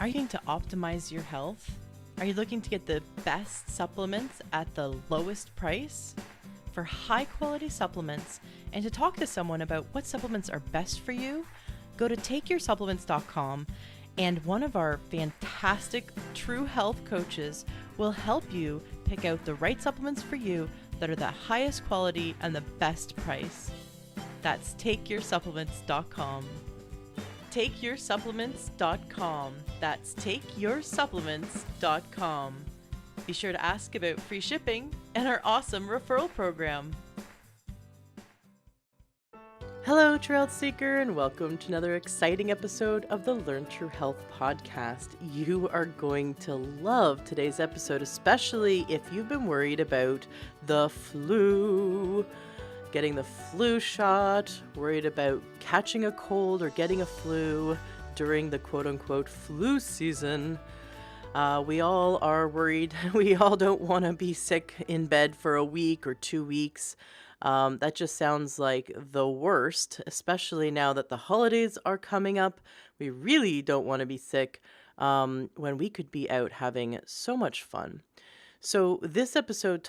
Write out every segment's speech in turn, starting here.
Are you looking to optimize your health? Are you looking to get the best supplements at the lowest price? For high quality supplements and to talk to someone about what supplements are best for you, go to takeyoursupplements.com and one of our fantastic true health coaches will help you pick out the right supplements for you that are the highest quality and the best price. That's takeyoursupplements.com. takeyoursupplements.com. That's takeyoursupplements.com. Be sure to ask about free shipping and our awesome referral program. Hello, Trail Seeker, and welcome to another exciting episode of the Learn True Health podcast. You are going to love today's episode, especially if you've been worried about the flu, getting the flu shot, worried about catching a cold or getting a flu during the quote-unquote flu season. We all are worried. We all don't want to be sick in bed for a week or 2 weeks. That just sounds like the worst, especially now that the holidays are coming up. We really don't want to be sick when we could be out having so much fun. So this episode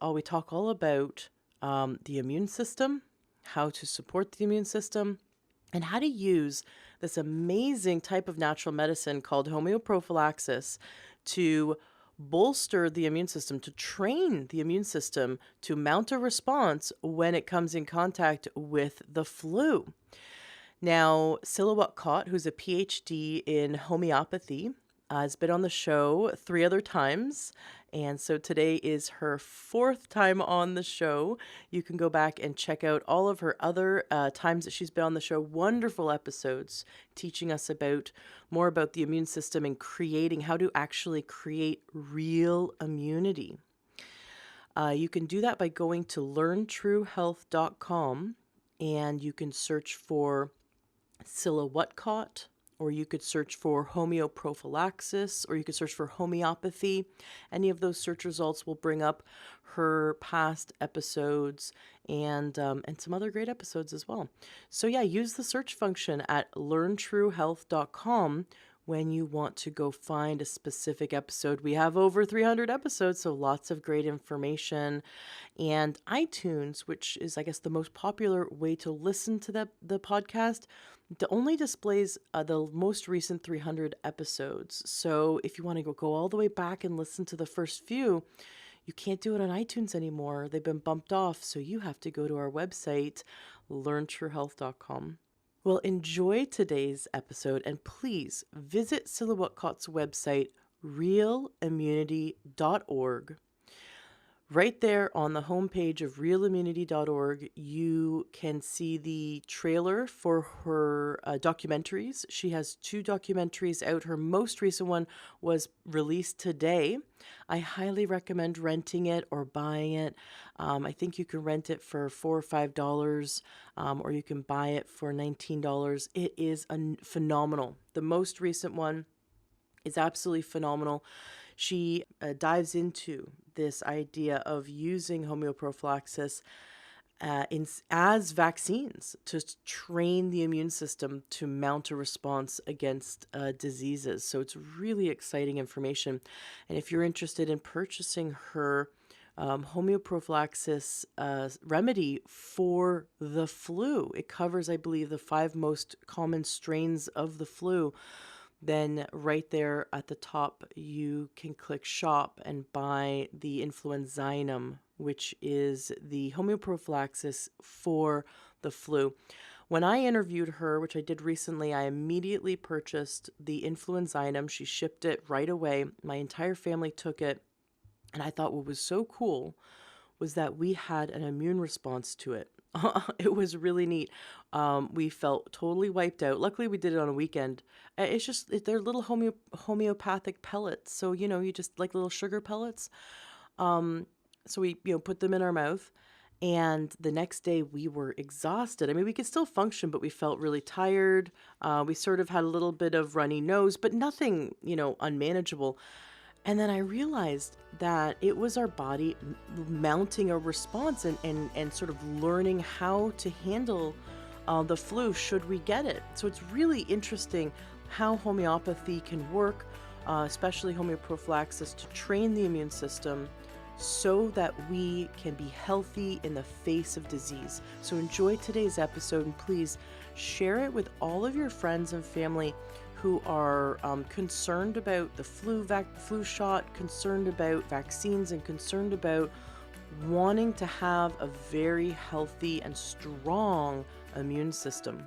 we talk all about the immune system, how to support the immune system, and how to use this amazing type of natural medicine called homeoprophylaxis to bolster the immune system, to train the immune system to mount a response when it comes in contact with the flu. Now, Cilla Whatcott, who's a PhD in homeopathy, has been on the show 3 other times, and so today is her 4th time on the show. You can go back and check out all of her other times that she's been on the show. Wonderful episodes teaching us more about the immune system and how to actually create real immunity. You can do that by going to learntruehealth.com, and you can search for Cilla Whatcott, or you could search for homeoprophylaxis, or you could search for homeopathy. Any of those search results will bring up her past episodes and some other great episodes as well. So yeah, use the search function at learntruehealth.com when you want to go find a specific episode. We have over 300 episodes, so lots of great information. And iTunes, which is, I guess, the most popular way to listen to the podcast, only displays the most recent 300 episodes. So if you want to go all the way back and listen to the first few, you can't do it on iTunes anymore. They've been bumped off, so you have to go to our website, learntruehealth.com. Well, enjoy today's episode, and please visit Cilla Whatcott's website, realimmunity.org. Right there on the homepage of realimmunity.org, you can see the trailer for her documentaries. She has 2 documentaries out. Her most recent one was released today. I highly recommend renting it or buying it. I think you can rent it for $4 or $5, or you can buy it for $19. It is phenomenal. The most recent one is absolutely phenomenal. She dives into this idea of using homeoprophylaxis as vaccines to train the immune system to mount a response against diseases. So it's really exciting information. And if you're interested in purchasing her homeoprophylaxis remedy for the flu, it covers, I believe, the 5 most common strains of the flu. Then right there at the top, you can click shop and buy the influenzainum, which is the homeoprophylaxis for the flu. When I interviewed her, which I did recently, I immediately purchased the influenzainum. She shipped it right away. My entire family took it. And I thought what was so cool was that we had an immune response to it. It was really neat. We felt totally wiped out. Luckily, we did it on a weekend. They're little homeopathic pellets. So, you just like little sugar pellets. So we, put them in our mouth. And the next day we were exhausted. I mean, we could still function, but we felt really tired. We sort of had a little bit of runny nose, but nothing, unmanageable. And then I realized that it was our body mounting a response and sort of learning how to handle the flu should we get it. So it's really interesting how homeopathy can work, especially homeoprophylaxis, to train the immune system so that we can be healthy in the face of disease. So enjoy today's episode, and please share it with all of your friends and family who are concerned about the flu shot, concerned about vaccines, and concerned about wanting to have a very healthy and strong immune system.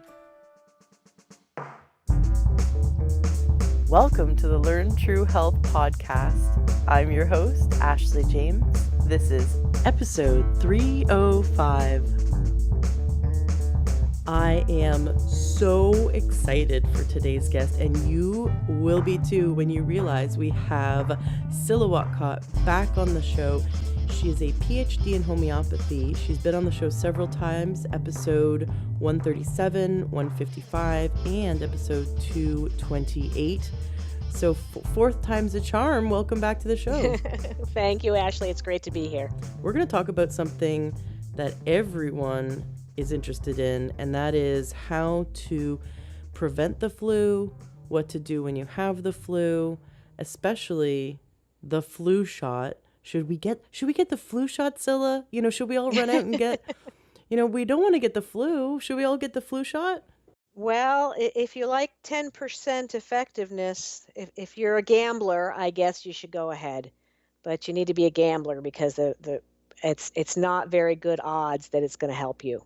Welcome to the Learn True Health podcast. I'm your host, Ashley James. This is episode 305. I am so excited for today's guest, and you will be too when you realize we have Cilla Whatcott back on the show. She is a PhD in homeopathy. She's been on the show several times, episode 137, 155, and episode 228. So fourth time's a charm. Welcome back to the show. Thank you, Ashley. It's great to be here. We're going to talk about something that everyone is interested in, and that is how to prevent the flu, what to do when you have the flu, especially the flu shot. Should we get the flu shot, Cilla? Should we all run out and get, we don't want to get the flu. Should we all get the flu shot? Well, if you like 10% effectiveness, if you're a gambler, I guess you should go ahead. But you need to be a gambler because it's not very good odds that it's going to help you.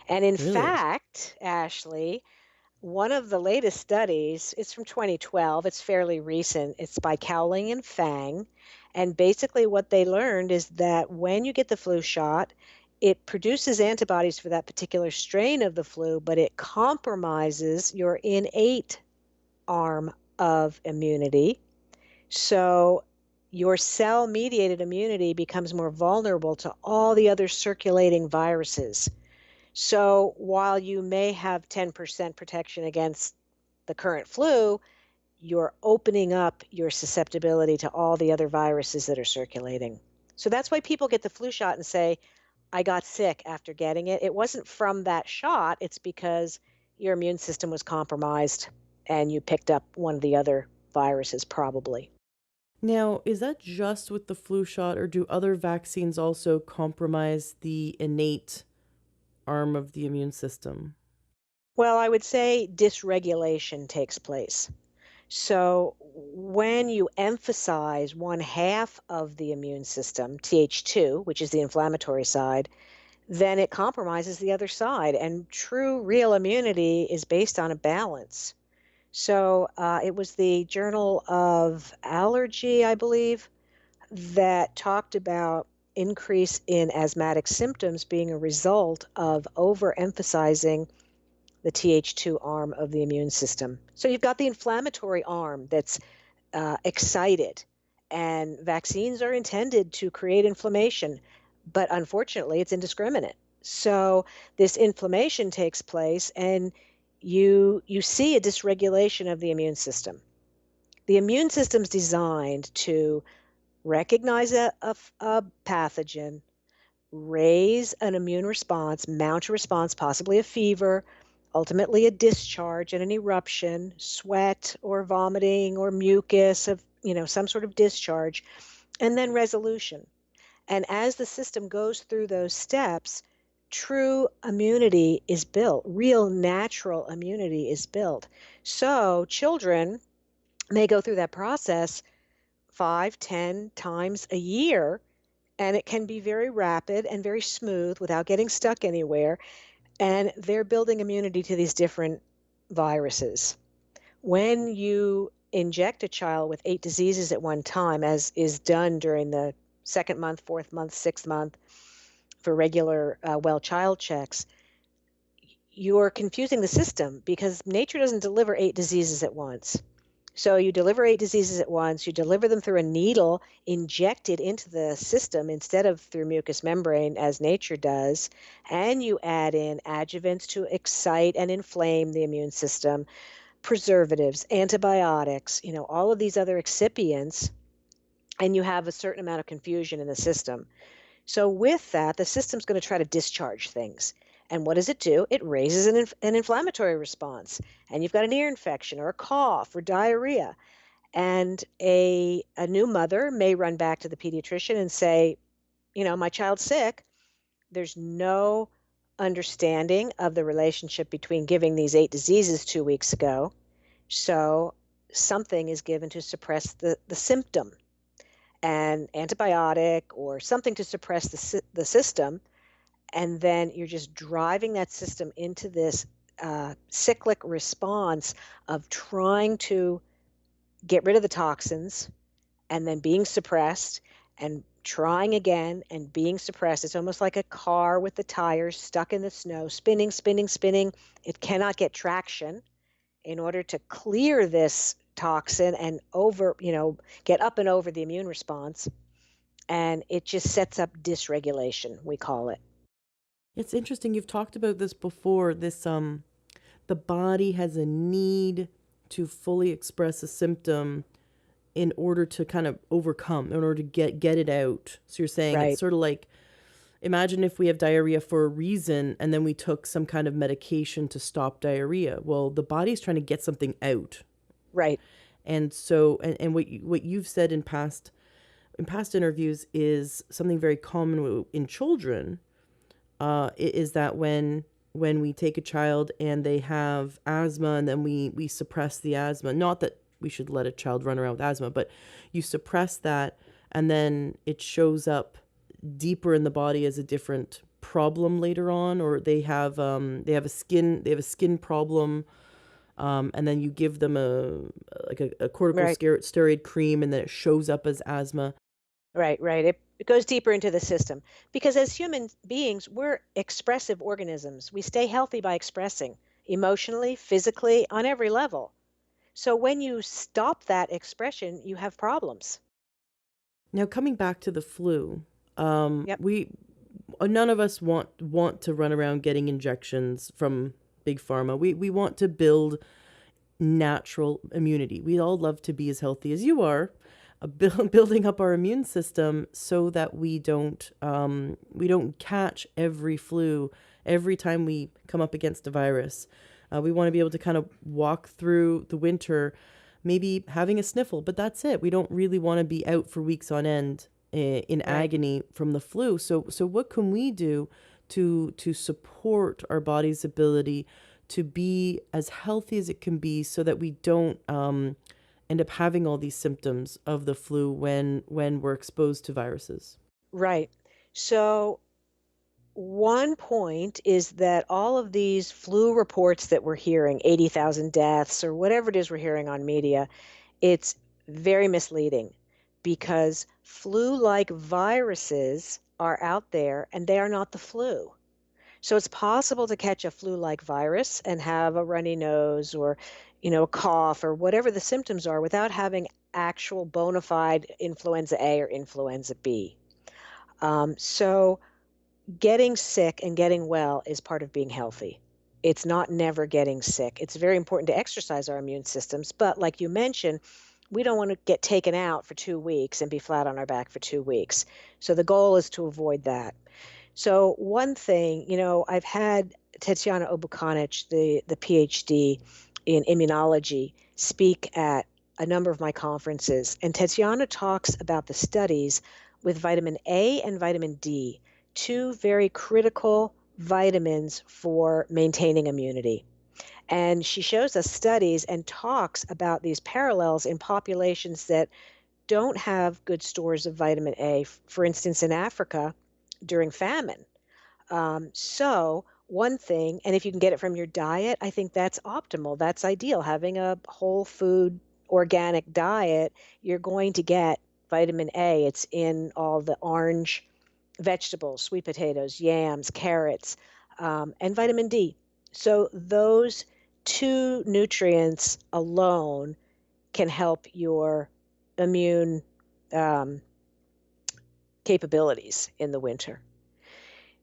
And in fact, Ashley, one of the latest studies, it's from 2012, it's fairly recent, it's by Cowling and Fang, and basically what they learned is that when you get the flu shot, it produces antibodies for that particular strain of the flu, but it compromises your innate arm of immunity. So your cell-mediated immunity becomes more vulnerable to all the other circulating viruses. So while you may have 10% protection against the current flu, you're opening up your susceptibility to all the other viruses that are circulating. So that's why people get the flu shot and say, I got sick after getting it. It wasn't from that shot. It's because your immune system was compromised and you picked up one of the other viruses probably. Now, is that just with the flu shot, or do other vaccines also compromise the innate arm of the immune system? Well, I would say dysregulation takes place. So when you emphasize one half of the immune system, Th2, which is the inflammatory side, then it compromises the other side. And true, real immunity is based on a balance. So it was the Journal of Allergy, I believe, that talked about increase in asthmatic symptoms being a result of overemphasizing the Th2 arm of the immune system. So you've got the inflammatory arm that's excited, and vaccines are intended to create inflammation, but unfortunately it's indiscriminate. So this inflammation takes place, and you see a dysregulation of the immune system. The immune system's designed to recognize a pathogen, raise an immune response, mount a response, possibly a fever, ultimately a discharge and an eruption, sweat or vomiting or mucus of, some sort of discharge, and then resolution. And as the system goes through those steps, true immunity is built. Real natural immunity is built. So children may go through that process 5-10 times a year, and it can be very rapid and very smooth without getting stuck anywhere. And they're building immunity to these different viruses. When you inject a child with 8 diseases at one time, as is done during the 2nd month, 4th month, 6th month for regular well child checks, you're confusing the system because nature doesn't deliver 8 diseases at once. So you deliver 8 diseases at once, you deliver them through a needle injected into the system instead of through mucous membrane as nature does, and you add in adjuvants to excite and inflame the immune system, preservatives, antibiotics, all of these other excipients, and you have a certain amount of confusion in the system. So with that, the system's going to try to discharge things. And what does it do? It raises an inflammatory response. And you've got an ear infection or a cough or diarrhea. And a new mother may run back to the pediatrician and say, my child's sick. There's no understanding of the relationship between giving these 8 diseases 2 weeks ago. So something is given to suppress the symptom, an antibiotic or something to suppress the system. And then you're just driving that system into this cyclic response of trying to get rid of the toxins and then being suppressed and trying again and being suppressed. It's almost like a car with the tires stuck in the snow, spinning, spinning, spinning. It cannot get traction in order to clear this toxin and get up and over the immune response. And it just sets up dysregulation, we call it. It's interesting. You've talked about this before. The body has a need to fully express a symptom in order to kind of overcome, in order to get it out. So you're saying Right, it's sort of like, imagine if we have diarrhea for a reason and then we took some kind of medication to stop diarrhea. Well, the body's trying to get something out. right, And so, and what you've said in past interviews is something very common in children, is that when we take a child and they have asthma and then we suppress the asthma, not that we should let a child run around with asthma, but you suppress that and then it shows up deeper in the body as a different problem later on, or they have a skin problem, and then you give them a right, corticosteroid cream and then it shows up as asthma. right. It goes deeper into the system because as human beings, we're expressive organisms. We stay healthy by expressing emotionally, physically, on every level. So when you stop that expression, you have problems. Now, coming back to the flu, Yep. we none of us want to run around getting injections from big pharma. We want to build natural immunity. We all love to be as healthy as you are, building up our immune system so that we don't catch every flu every time we come up against a virus. We want to be able to kind of walk through the winter, maybe having a sniffle, but that's it. We don't really want to be out for weeks on end in Right. agony from the flu. So what can we do to support our body's ability to be as healthy as it can be so that we don't end up having all these symptoms of the flu when we're exposed to viruses? Right. So one point is that all of these flu reports that we're hearing, 80,000 deaths or whatever it is we're hearing on media, it's very misleading because flu-like viruses are out there and they are not the flu. So it's possible to catch a flu-like virus and have a runny nose or, a cough or whatever the symptoms are without having actual bona fide influenza A or influenza B. So getting sick and getting well is part of being healthy. It's not never getting sick. It's very important to exercise our immune systems, but like you mentioned, we don't want to get taken out for 2 weeks and be flat on our back for 2 weeks. So the goal is to avoid that. So one thing, I've had Tatiana Obukanich, the PhD in immunology, speak at a number of my conferences. And Tatiana talks about the studies with vitamin A and vitamin D, two very critical vitamins for maintaining immunity. And she shows us studies and talks about these parallels in populations that don't have good stores of vitamin A, for instance, in Africa during famine. So, one thing, and if you can get it from your diet, I think that's optimal. That's ideal. Having a whole food organic diet, you're going to get vitamin A. It's in all the orange vegetables, sweet potatoes, yams, carrots, and vitamin D. So, those two nutrients alone can help your immune um, capabilities in the winter.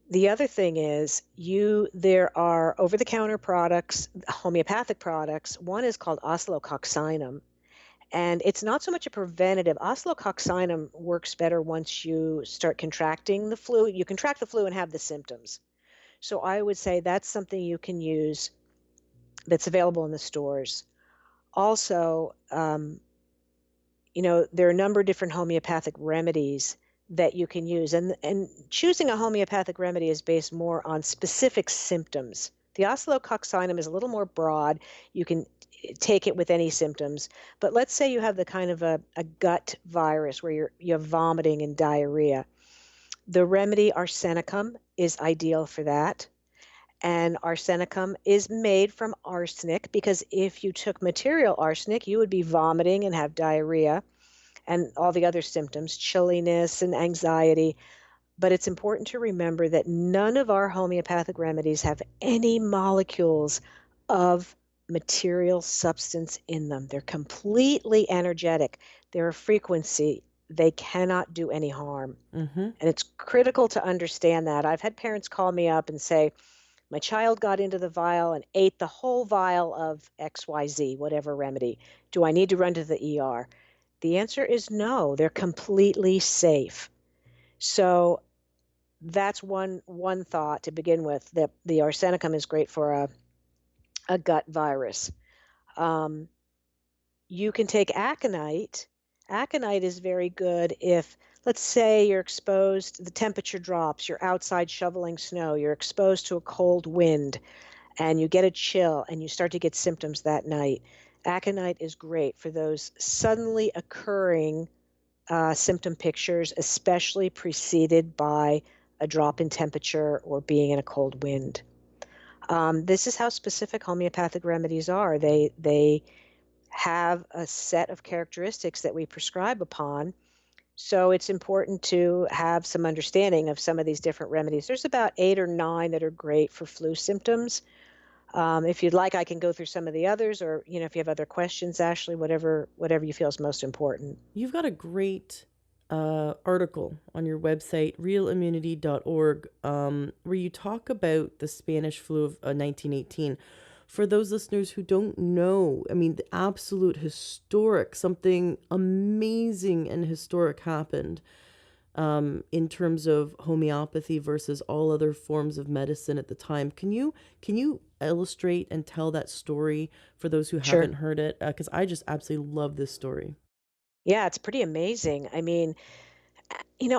The other thing is there are over-the-counter products, homeopathic products. One is called oscillococcinum, and it's not so much a preventative. Oscillococcinum works better once you start contracting the flu. You contract the flu and have the symptoms. So I would say that's something you can use that's available in the stores. Also, there are a number of different homeopathic remedies that you can use. And choosing a homeopathic remedy is based more on specific symptoms. The oscillococcinum is a little more broad. You can take it with any symptoms. But let's say you have the kind of a gut virus where you have vomiting and diarrhea. The remedy arsenicum is ideal for that. And arsenicum is made from arsenic, because if you took material arsenic, you would be vomiting and have diarrhea and all the other symptoms, chilliness and anxiety. But it's important to remember that none of our homeopathic remedies have any molecules of material substance in them. They're completely energetic. They're a frequency. They cannot do any harm. Mm-hmm. And it's critical to understand that. I've had parents call me up and say, my child got into the vial and ate the whole vial of XYZ, whatever remedy. Do I need to run to the ER? The answer is no. They're completely safe. So that's one thought to begin with. That the arsenicum is great for a gut virus. You can take aconite. Aconite is very good if, let's say, you're exposed, the temperature drops, you're outside shoveling snow, you're exposed to a cold wind, and you get a chill and you start to get symptoms that night. Aconite is great for those suddenly occurring symptom pictures, especially preceded by a drop in temperature or being in a cold wind. This is how specific homeopathic remedies are. They have a set of characteristics that we prescribe upon. So it's important to have some understanding of some of these different remedies. There's about 8 or 9 that are great for flu symptoms. If you'd like, I can go through some of the others, or if you have other questions, Ashley, whatever you feel is most important. You've got a great article on your website, realimmunity.org, where you talk about the Spanish flu of 1918. For those listeners who don't know, I mean, the absolute historic, something amazing and historic happened in terms of homeopathy versus all other forms of medicine at the time. Can you illustrate and tell that story for those who Sure. haven't heard it? Because I just absolutely love this story. Yeah, it's pretty amazing. I mean,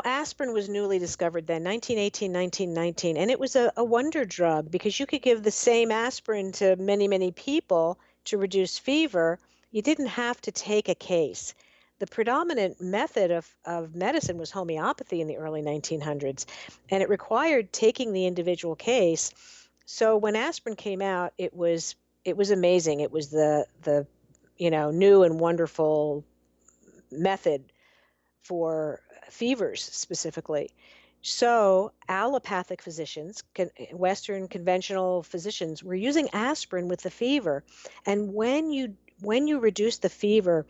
aspirin was newly discovered then, 1918, 1919, and it was a wonder drug because you could give the same aspirin to many, many people to reduce fever. You didn't have to take a case. The predominant method of medicine was homeopathy in the early 1900s, and it required taking the individual case. So when aspirin came out, it was amazing. It was the new and wonderful method for fevers specifically. So allopathic physicians, Western conventional physicians, were using aspirin with the fever. And when you reduce the fever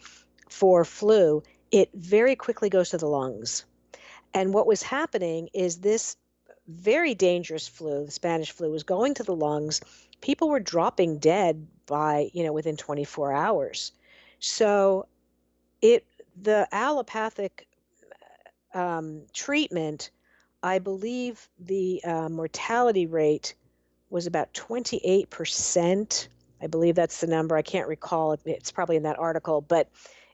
for flu, it very quickly goes to the lungs. And what was happening is this very dangerous flu, the Spanish flu, was going to the lungs. People were dropping dead by, within 24 hours. So the allopathic treatment, I believe the mortality rate was about 28%. I believe that's the number. I can't recall. It's probably in that article, but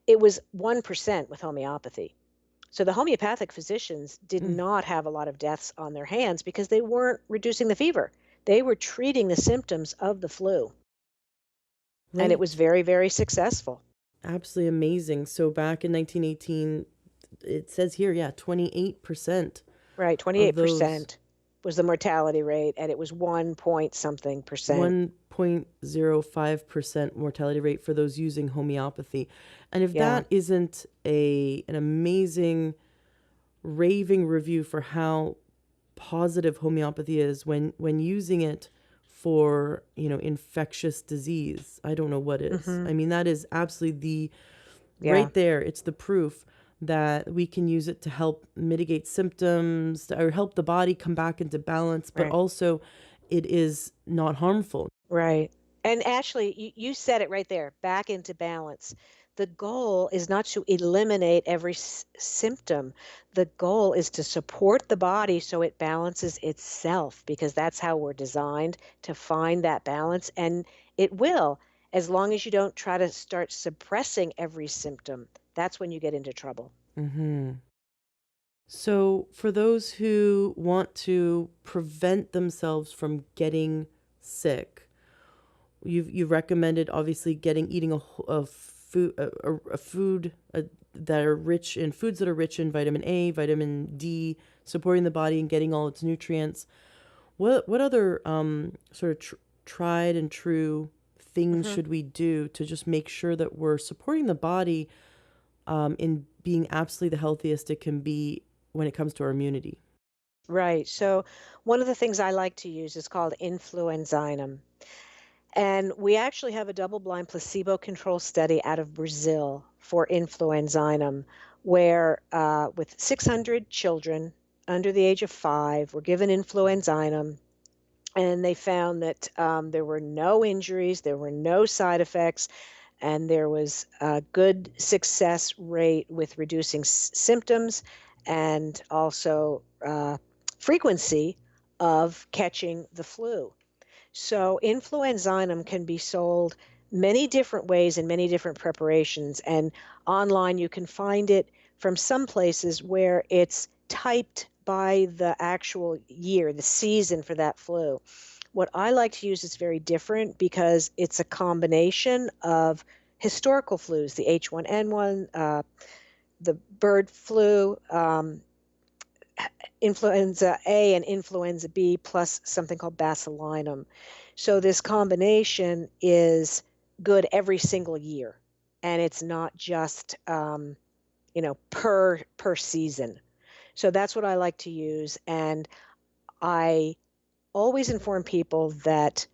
it was 1% with homeopathy. So the homeopathic physicians did not have a lot of deaths on their hands because they weren't reducing the fever. They were treating the symptoms of the flu. Right. And it was very, very successful. Absolutely amazing. So back in 1918, it says here, 28%. Right, 28% was the mortality rate, and it was 1 point something percent. 1.05% mortality rate for those using homeopathy. And if that isn't an amazing raving review for how positive homeopathy is when using it for, infectious disease, I don't know what is. I mean, that is absolutely right there. It's the proof that we can use it to help mitigate symptoms or help the body come back into balance, but also it is not harmful. Right. And Ashley, you said it right there, back into balance. The goal is not to eliminate every symptom. The goal is to support the body so it balances itself, because that's how we're designed, to find that balance. And it will, as long as you don't try to start suppressing every symptom. That's when you get into trouble. Mm-hmm. So, for those who want to prevent themselves from getting sick, you've recommended obviously eating a food that are rich in foods that are rich in vitamin A, vitamin D, supporting the body and getting all its nutrients. What other sort of tried and true things Hmm. should we do to just make sure that we're supporting the body in being absolutely the healthiest it can be when it comes to our immunity? Right. So, one of the things I like to use is called influenzinum. And we actually have a double blind placebo controlled study out of Brazil for influenzinum, where with 600 children under the age of 5 were given influenzinum. And they found that there were no injuries, there were no side effects, and there was a good success rate with reducing symptoms and also frequency of catching the flu. So influenzinum can be sold many different ways in many different preparations. And online, you can find it from some places where it's typed by the actual year, the season for that flu. What I like to use is very different because it's a combination of historical flus, the H1N1, the bird flu, influenza A and influenza B, plus something called basilinum. So this combination is good every single year, and it's not just per season. So that's what I like to use, and I always inform people that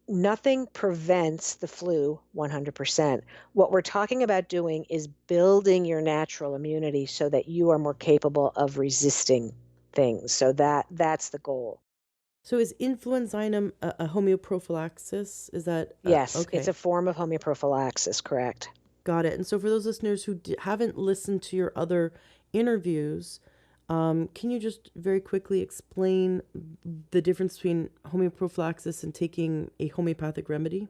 nothing prevents the flu 100%. What we're talking about doing is building your natural immunity so that you are more capable of resisting things. So that's the goal. So, is influenzinum a homeoprophylaxis? Is that Yes, it's okay? a form of homeoprophylaxis, correct? Got it. And so, for those listeners who haven't listened to your other interviews, can you just very quickly explain the difference between homeoprophylaxis and taking a homeopathic remedy?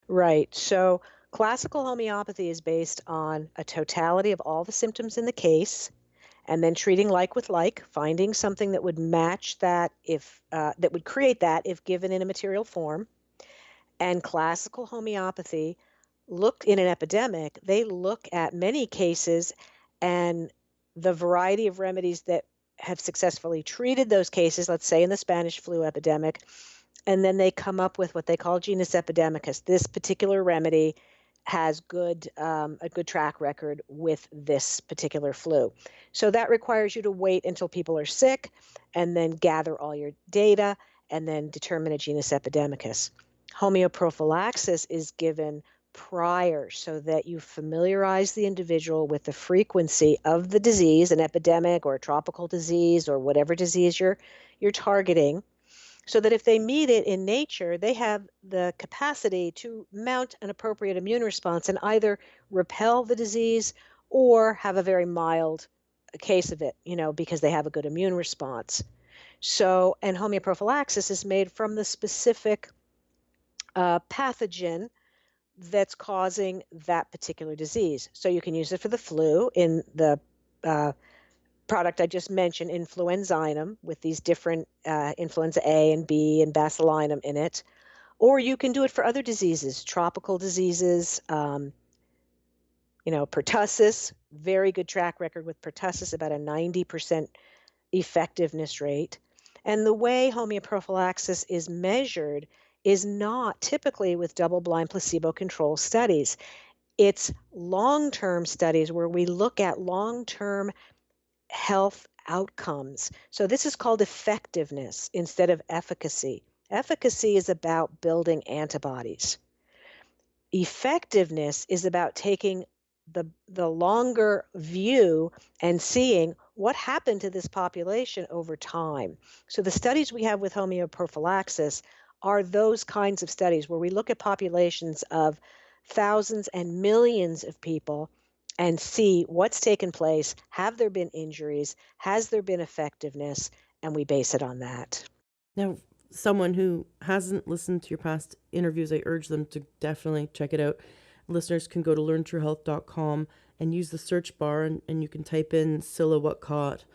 Right. So classical homeopathy is based on a totality of all the symptoms in the case, and then treating like with like, finding something that would match that, if that would create that if given in a material form. And classical homeopathy looked in an epidemic, they look at many cases and the variety of remedies that have successfully treated those cases, let's say in the Spanish flu epidemic, and then they come up with what they call genus epidemicus. This particular remedy has a good track record with this particular flu. So that requires you to wait until people are sick and then gather all your data and then determine a genus epidemicus. Homeoprophylaxis is given prior so that you familiarize the individual with the frequency of the disease, an epidemic or a tropical disease or whatever disease you're targeting, so that if they meet it in nature, they have the capacity to mount an appropriate immune response and either repel the disease or have a very mild case of it, because they have a good immune response. So, and homeoprophylaxis is made from the specific pathogen that's causing that particular disease. So you can use it for the flu in the uh, product I just mentioned, influenzinum, with these different influenza A and B and basilinum in it. Or you can do it for other diseases, tropical diseases, pertussis, very good track record with pertussis, about a 90% effectiveness rate. And the way homeoprophylaxis is measured is not typically with double-blind placebo-controlled studies. It's long-term studies where we look at long-term health outcomes. So this is called effectiveness instead of efficacy. Efficacy is about building antibodies. Effectiveness is about taking the longer view and seeing what happened to this population over time. So the studies we have with homeoprophylaxis are those kinds of studies where we look at populations of thousands and millions of people and see what's taken place. Have there been injuries? Has there been effectiveness? And we base it on that. Now, someone who hasn't listened to your past interviews, I urge them to definitely check it out. Listeners can go to learntruehealth.com and use the search bar, and you can type in Cilla Whatcott.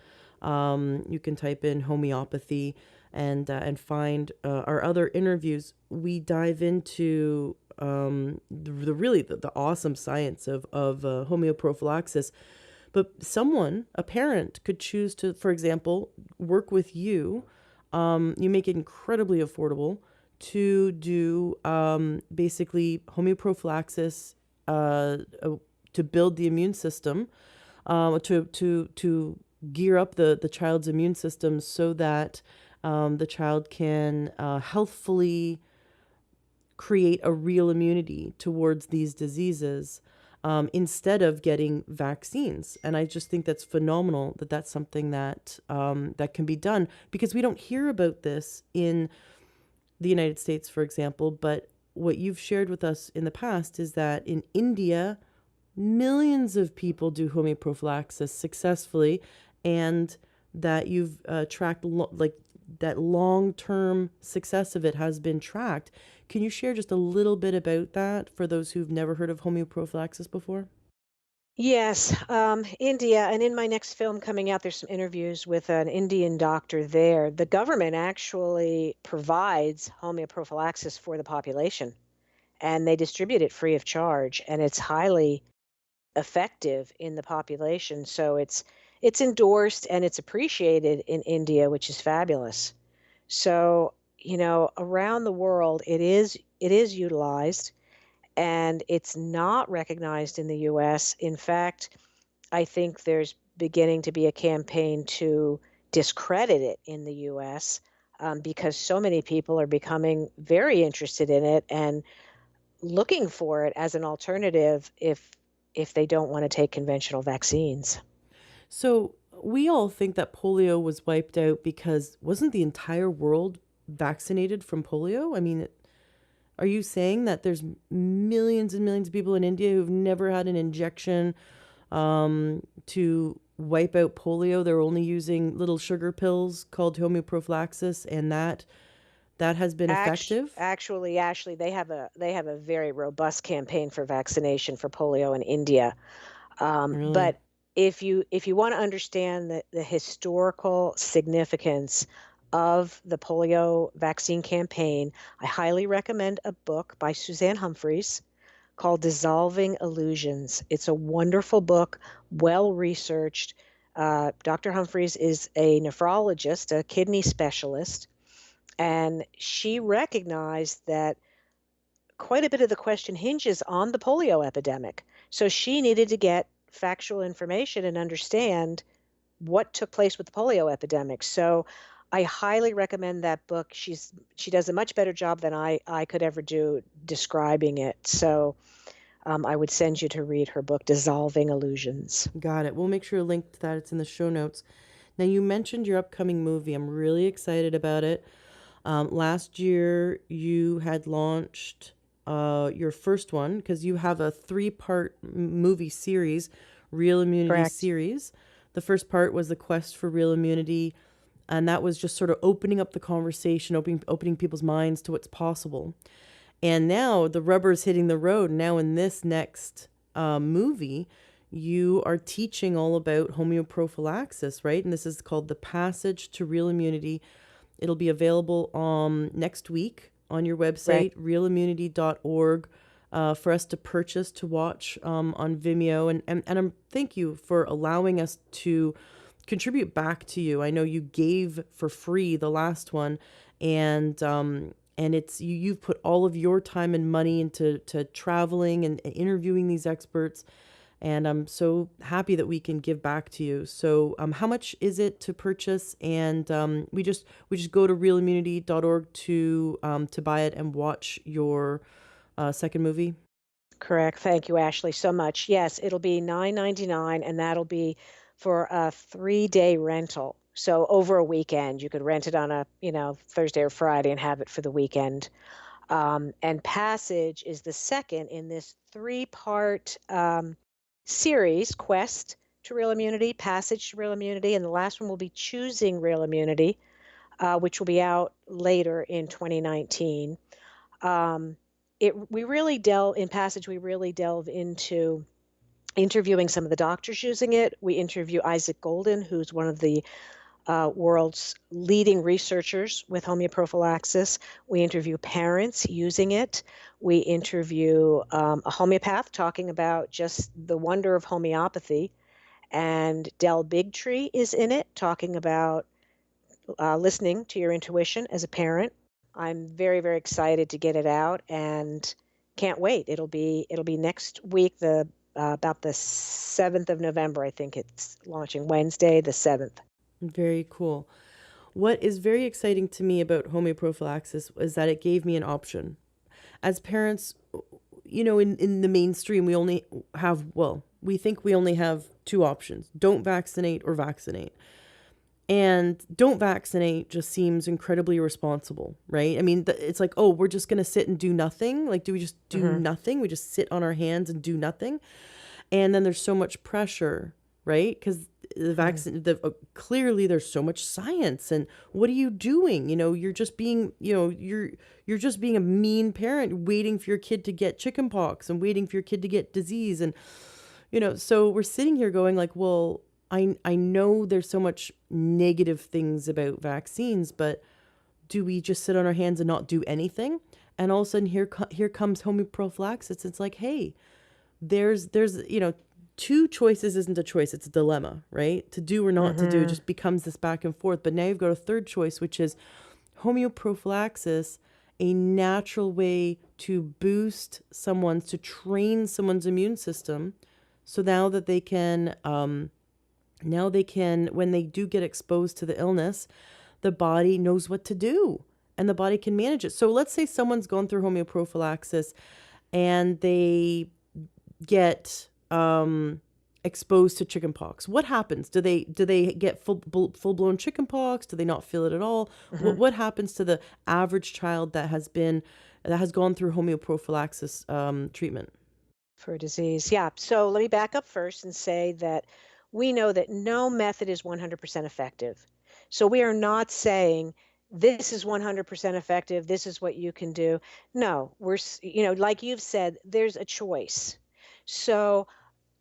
You can type in homeopathy and find our other interviews. We dive into the awesome science of homeoprophylaxis. But someone, a parent, could choose to, for example, work with you. You make it incredibly affordable to do basically homeoprophylaxis to build the immune system, to gear up the child's immune system so that the child can healthfully create a real immunity towards these diseases, instead of getting vaccines. And I just think that's phenomenal that that's something that that can be done, because we don't hear about this in the United States, for example. But what you've shared with us in the past is that in India, millions of people do homeoprophylaxis successfully, and that you've tracked that long-term success of it has been tracked. Can you share just a little bit about that for those who've never heard of homeoprophylaxis before? Yes, India, and in my next film coming out, there's some interviews with an Indian doctor there. The government actually provides homeoprophylaxis for the population, and they distribute it free of charge, and it's highly effective in the population. So it's endorsed and it's appreciated in India, which is fabulous. So, around the world, it is utilized, and it's not recognized in the US. In fact, I think there's beginning to be a campaign to discredit it in the US, because so many people are becoming very interested in it and looking for it as an alternative if they don't want to take conventional vaccines. So we all think that polio was wiped out because wasn't the entire world vaccinated from polio? I mean, are you saying that there's millions and millions of people in India who've never had an injection to wipe out polio? They're only using little sugar pills called homeoprophylaxis, and that has been effective? Actually, Ashley, they have a very robust campaign for vaccination for polio in India. Really? But if you want to understand the historical significance of the polio vaccine campaign, I highly recommend a book by Suzanne Humphreys called Dissolving Illusions. It's a wonderful book, well researched. Dr. Humphreys is a nephrologist, a kidney specialist, and she recognized that quite a bit of the question hinges on the polio epidemic. So she needed to get factual information and understand what took place with the polio epidemic. So I highly recommend that book. She does a much better job than I could ever do describing it. So I would send you to read her book, Dissolving Illusions. Got it. We'll make sure to link to that. It's in the show notes. Now, you mentioned your upcoming movie. I'm really excited about it. Last year, you had launched your first one because you have a three-part movie series, Real Immunity Correct. series. The first part was the quest for real immunity, and that was just sort of opening up the conversation, opening people's minds to what's possible. And now the rubber's hitting the road. Now in this next movie, you are teaching all about homeoprophylaxis, right? And this is called The Passage to Real Immunity. It'll be available next week on your website, Right. realimmunity.org, for us to purchase, to watch on Vimeo. And thank you for allowing us to contribute back to you. I know you gave for free the last one, and it's you've put all of your time and money into traveling and interviewing these experts, and I'm so happy that we can give back to you. So how much is it to purchase? And we just go to realimmunity.org to buy it and watch your second movie. Correct. Thank you, Ashley, so much. Yes, it'll be $9.99, and that'll be for a 3-day rental. So over a weekend, you could rent it on a Thursday or Friday and have it for the weekend. And Passage is the second in this three-part series, Quest to Real Immunity, Passage to Real Immunity, and the last one will be Choosing Real Immunity, which will be out later in 2019. We really delve in Passage. We really delve into interviewing some of the doctors using it. We interview Isaac Golden, who's one of the world's leading researchers with homeoprophylaxis. We interview parents using it. We interview a homeopath talking about just the wonder of homeopathy. And Del Bigtree is in it talking about listening to your intuition as a parent. I'm very, very excited to get it out and can't wait. It'll be next week, about the 7th of November. I think it's launching Wednesday, the 7th. Very cool. What is very exciting to me about homeoprophylaxis is that it gave me an option. As parents, in the mainstream, we only have, we think we only have two options: don't vaccinate or vaccinate. And don't vaccinate just seems incredibly irresponsible, right? I mean, it's like, oh, we're just going to sit and do nothing. Like, do we just do nothing? We just sit on our hands and do nothing. And then there's so much pressure, right? Because the vaccine, clearly there's so much science. And what are you doing? You're just being, you're just being a mean parent, waiting for your kid to get chickenpox and waiting for your kid to get disease. And, so we're sitting here going like, well, I know there's so much negative things about vaccines, but do we just sit on our hands and not do anything? And all of a sudden here comes homeoprophylaxis. It's like, hey, there's two choices isn't a choice. It's a dilemma, right? To do or not to do just becomes this back and forth. But now you've got a third choice, which is homeoprophylaxis, a natural way to to train someone's immune system. So now that they can, when they do get exposed to the illness, the body knows what to do and the body can manage it. So let's say someone's gone through homeoprophylaxis and they get exposed to chickenpox. What happens? Do they get full blown chickenpox? Do they not feel it at all? What happens to the average child that has gone through homeoprophylaxis treatment for a disease? Yeah. So let me back up first and say that we know that no method is 100% effective. So we are not saying this is 100% effective. This is what you can do. No, we're, like you've said, there's a choice. So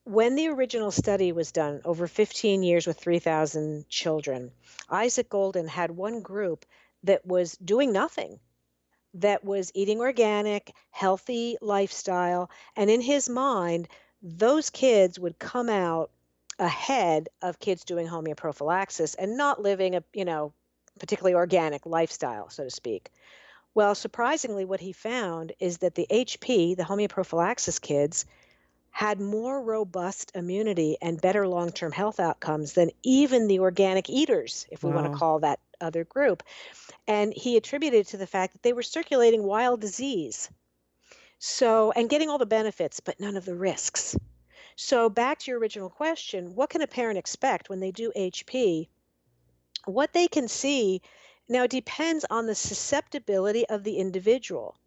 when the original study was done over 15 years with 3,000 children, Isaac Golden had one group that was doing nothing, that was eating organic, healthy lifestyle. And in his mind, those kids would come out ahead of kids doing homeoprophylaxis and not living a, particularly organic lifestyle, so to speak. Well, surprisingly, what he found is that the HP, the homeoprophylaxis kids, had more robust immunity and better long-term health outcomes than even the organic eaters, if we want to call that other group. And he attributed it to the fact that they were circulating wild disease. So, and getting all the benefits, but none of the risks. So back to your original question, what can a parent expect when they do HP? What they can see now depends on the susceptibility of the individual,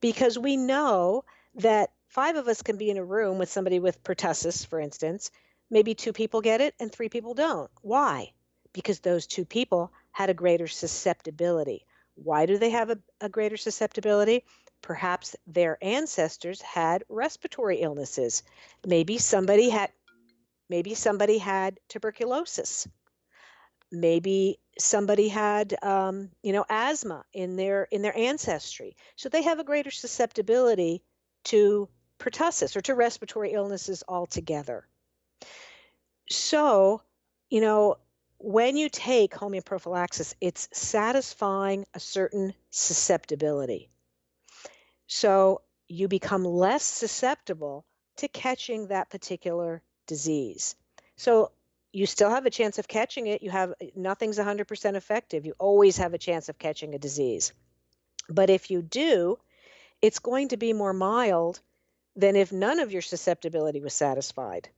because we know that 5 of us can be in a room with somebody with pertussis, for instance. Maybe 2 people get it and 3 people don't. Why? Because those 2 people had a greater susceptibility. Why do they have a greater susceptibility? Perhaps their ancestors had respiratory illnesses. Maybe somebody had tuberculosis. Maybe somebody had asthma in their ancestry. So they have a greater susceptibility to pertussis or to respiratory illnesses altogether. So, when you take homeoprophylaxis, it's satisfying a certain susceptibility. So you become less susceptible to catching that particular disease. So you still have a chance of catching it. Nothing's 100% effective. You always have a chance of catching a disease. But if you do, it's going to be more mild than if none of your susceptibility was satisfied.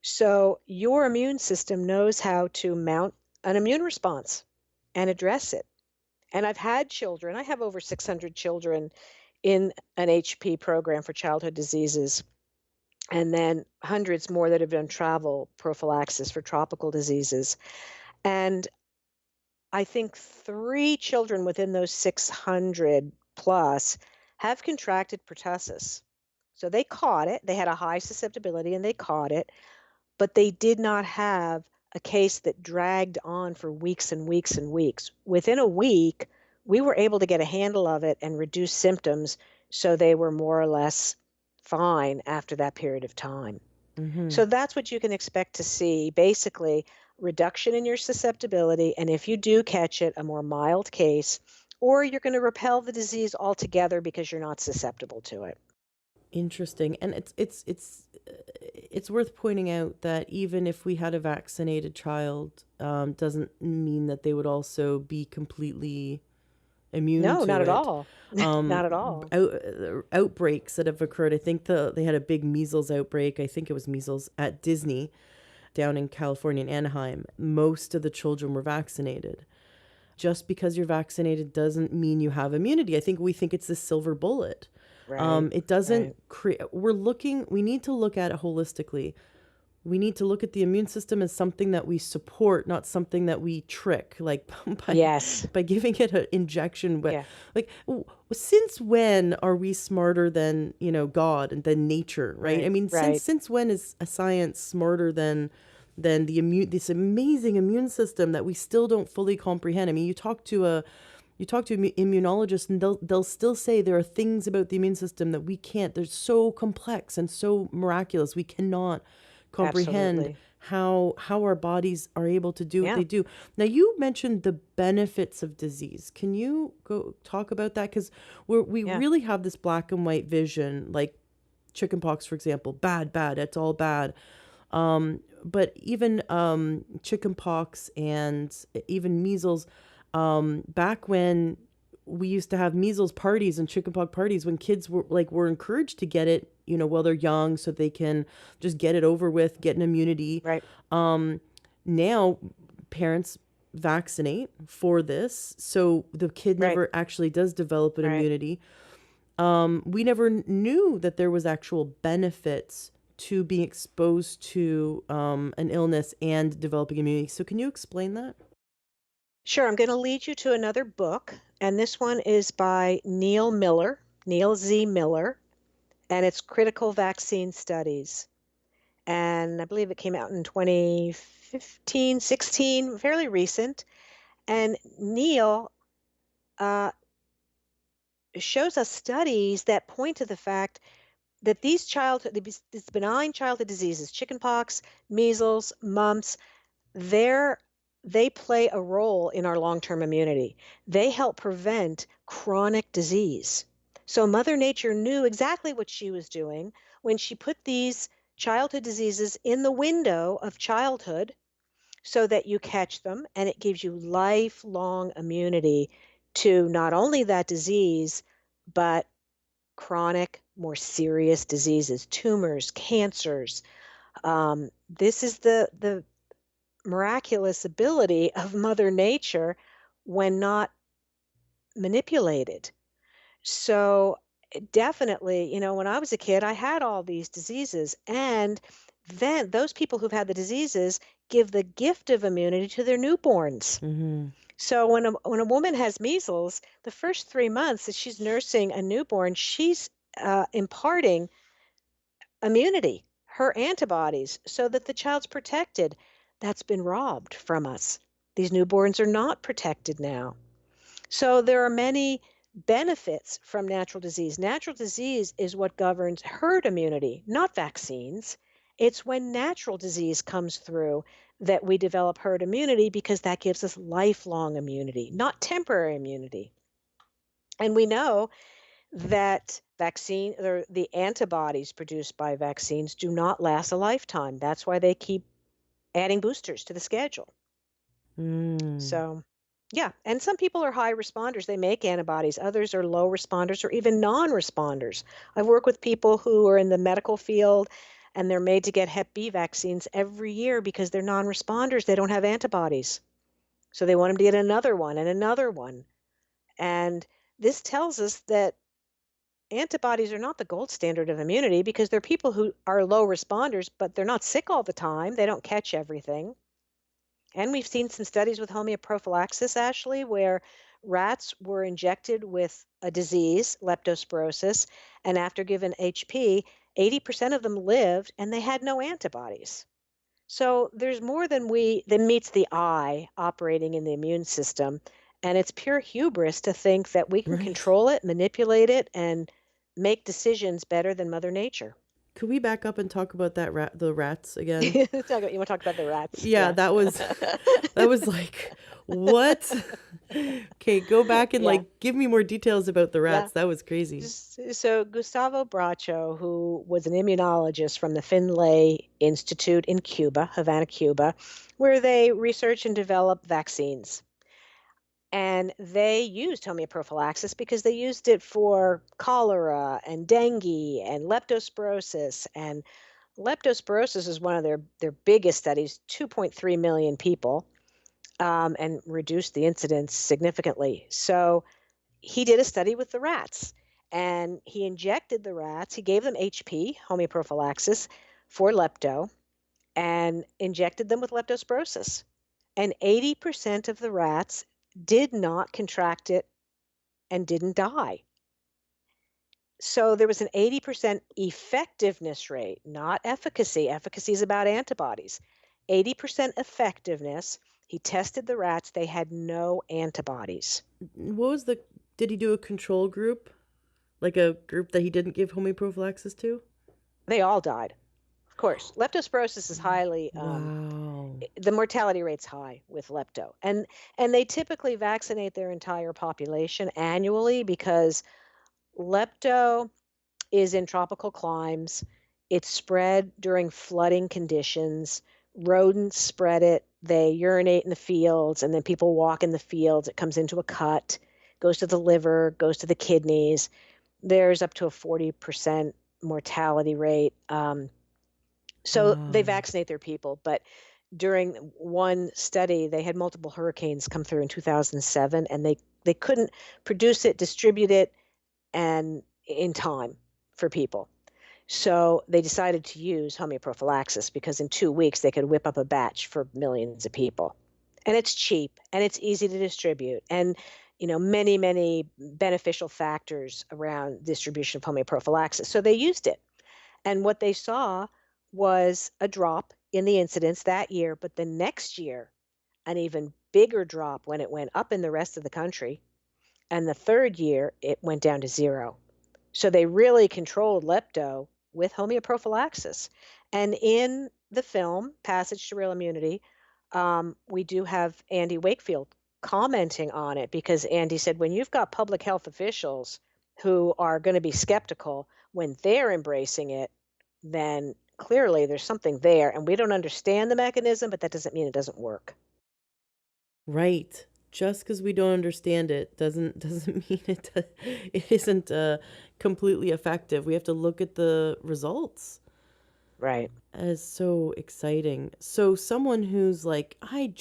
So your immune system knows how to mount an immune response and address it. And I've had children. I have over 600 children in an HP program for childhood diseases, and then hundreds more that have done travel prophylaxis for tropical diseases. And I think 3 children within those 600 plus have contracted pertussis. So they caught it. They had a high susceptibility and they caught it, but they did not have a case that dragged on for weeks and weeks and weeks. Within a week, we were able to get a handle of it and reduce symptoms so they were more or less fine after that period of time. Hmm. So that's what you can expect to see, basically reduction in your susceptibility, and if you do catch it, a more mild case, or you're going to repel the disease altogether because you're not susceptible to it. Interesting. And it's worth pointing out that even if we had a vaccinated child, doesn't mean that they would also be completely immune No, to not at it. all. Um, Not at all. Outbreaks that have occurred. I think they had a big measles outbreak. I think it was measles at Disney down in California in Anaheim. Most of the children were vaccinated. Just because you're vaccinated doesn't mean you have immunity. I think we think it's the silver bullet. Right, It doesn't right. create, we need to look at it holistically. We need to look at the immune system as something that we support, not something that we trick, like Yes. by giving it an injection. But Yeah. like, since when are we smarter than God and than nature, right? I Right, mean, since right. since when is a science smarter than this amazing immune system that we still don't fully comprehend? I mean, you talk to immunologists and they'll still say there are things about the immune system that we can't. They're so complex and so miraculous. We cannot comprehend Absolutely. how our bodies are able to do what Yeah, they do. Now, you mentioned the benefits of disease. Can you go talk about that? Because we yeah. really have this black and white vision, like chickenpox, for example, bad, bad, it's all bad. But even chickenpox and even measles, back when we used to have measles parties and chickenpox parties when kids were encouraged to get it, while they're young, so they can just get it over with, get an immunity. Right, Now parents vaccinate for this, so the kid right, never actually does develop an right. immunity. We never knew that there was actual benefits to being exposed to an illness and developing immunity. So can you explain that? Sure, I'm going to lead you to another book, and this one is by Neil Miller, Neil Z. Miller, and it's Critical Vaccine Studies. And I believe it came out in 2015, 16, fairly recent. And Neil uh, shows us studies that point to the fact that these benign childhood diseases, chickenpox, measles, mumps, they're they play a role in our long-term immunity. They help prevent chronic disease. So Mother Nature knew exactly what she was doing when she put these childhood diseases in the window of childhood so that you catch them and it gives you lifelong immunity to not only that disease, but chronic, more serious diseases, tumors, cancers. This is the miraculous ability of Mother Nature when not manipulated. So definitely, when I was a kid, I had all these diseases. And then those people who've had the diseases give the gift of immunity to their newborns. Mm-hmm. So when a woman has measles, the first 3 months that she's nursing a newborn, she's imparting immunity, her antibodies, so that the child's protected. That's been robbed from us. These newborns are not protected now. So there are many benefits from natural disease. Natural disease is what governs herd immunity, not vaccines. It's when natural disease comes through that we develop herd immunity because that gives us lifelong immunity, not temporary immunity. And we know that vaccine or the antibodies produced by vaccines do not last a lifetime. That's why they keep adding boosters to the schedule. Mm. So, yeah, and some people are high responders. They make antibodies. Others are low responders or even non-responders. I've worked with people who are in the medical field and they're made to get Hep B vaccines every year because they're non-responders. They don't have antibodies. So they want them to get another one and another one. And this tells us that antibodies are not the gold standard of immunity because they're people who are low responders, but they're not sick all the time. They don't catch everything. And we've seen some studies with homeoprophylaxis, Ashley, where rats were injected with a disease, leptospirosis, and after given HP, 80% of them lived and they had no antibodies. So there's more than meets the eye operating in the immune system, and it's pure hubris to think that we can Right. control it, manipulate it, and make decisions better than Mother Nature. Could we back up and talk about the rats again? You want to talk about the rats? Yeah, Yeah. that was like, what? Okay, go back and Yeah. like give me more details about the Yeah. rats. That was crazy. So Gustavo Bracho, who was an immunologist from the Finlay Institute in Cuba, Havana, Cuba, where they research and develop vaccines. And they used homeoprophylaxis because they used it for cholera and dengue and leptospirosis. And leptospirosis is one of their biggest studies, 2.3 million people, and reduced the incidence significantly. So he did a study with the rats and he injected the rats. He gave them HP, homeoprophylaxis, for lepto and injected them with leptospirosis. And 80% of the rats did not contract it and didn't die. So there was an 80% effectiveness rate, not efficacy. Efficacy is about antibodies. 80% effectiveness. He tested the rats, they had no antibodies. What was the did he do a control group? Like a group that he didn't give homeoprophylaxis to? They all died. Of course, leptospirosis is highly Wow. the mortality rate's high with lepto. And they typically vaccinate their entire population annually because lepto is in tropical climes. It's spread during flooding conditions. Rodents spread it. They urinate in the fields, and then people walk in the fields. It comes into a cut, goes to the liver, goes to the kidneys. There's up to a 40% mortality rate. So they Wow. vaccinate their people. But during one study, they had multiple hurricanes come through in 2007, and they couldn't produce it, distribute it, and in time for people. So they decided to use homeoprophylaxis because in 2 weeks they could whip up a batch for millions of people. And it's cheap and it's easy to distribute. And many, many beneficial factors around distribution of homeoprophylaxis. So they used it. And what they saw was a drop in the incidence that year, but the next year, an even bigger drop when it went up in the rest of the country. And the third year, it went down to zero. So they really controlled lepto with homeoprophylaxis. And in the film, Passage to Real Immunity, we do have Andy Wakefield commenting on it because Andy said, when you've got public health officials who are going to be skeptical when they're embracing it, then clearly there's something there. And we don't understand the mechanism, but that doesn't mean it doesn't work. Right. Just because we don't understand it doesn't mean it isn't completely effective. We have to look at the results. Right. That is so exciting. So someone who's like, I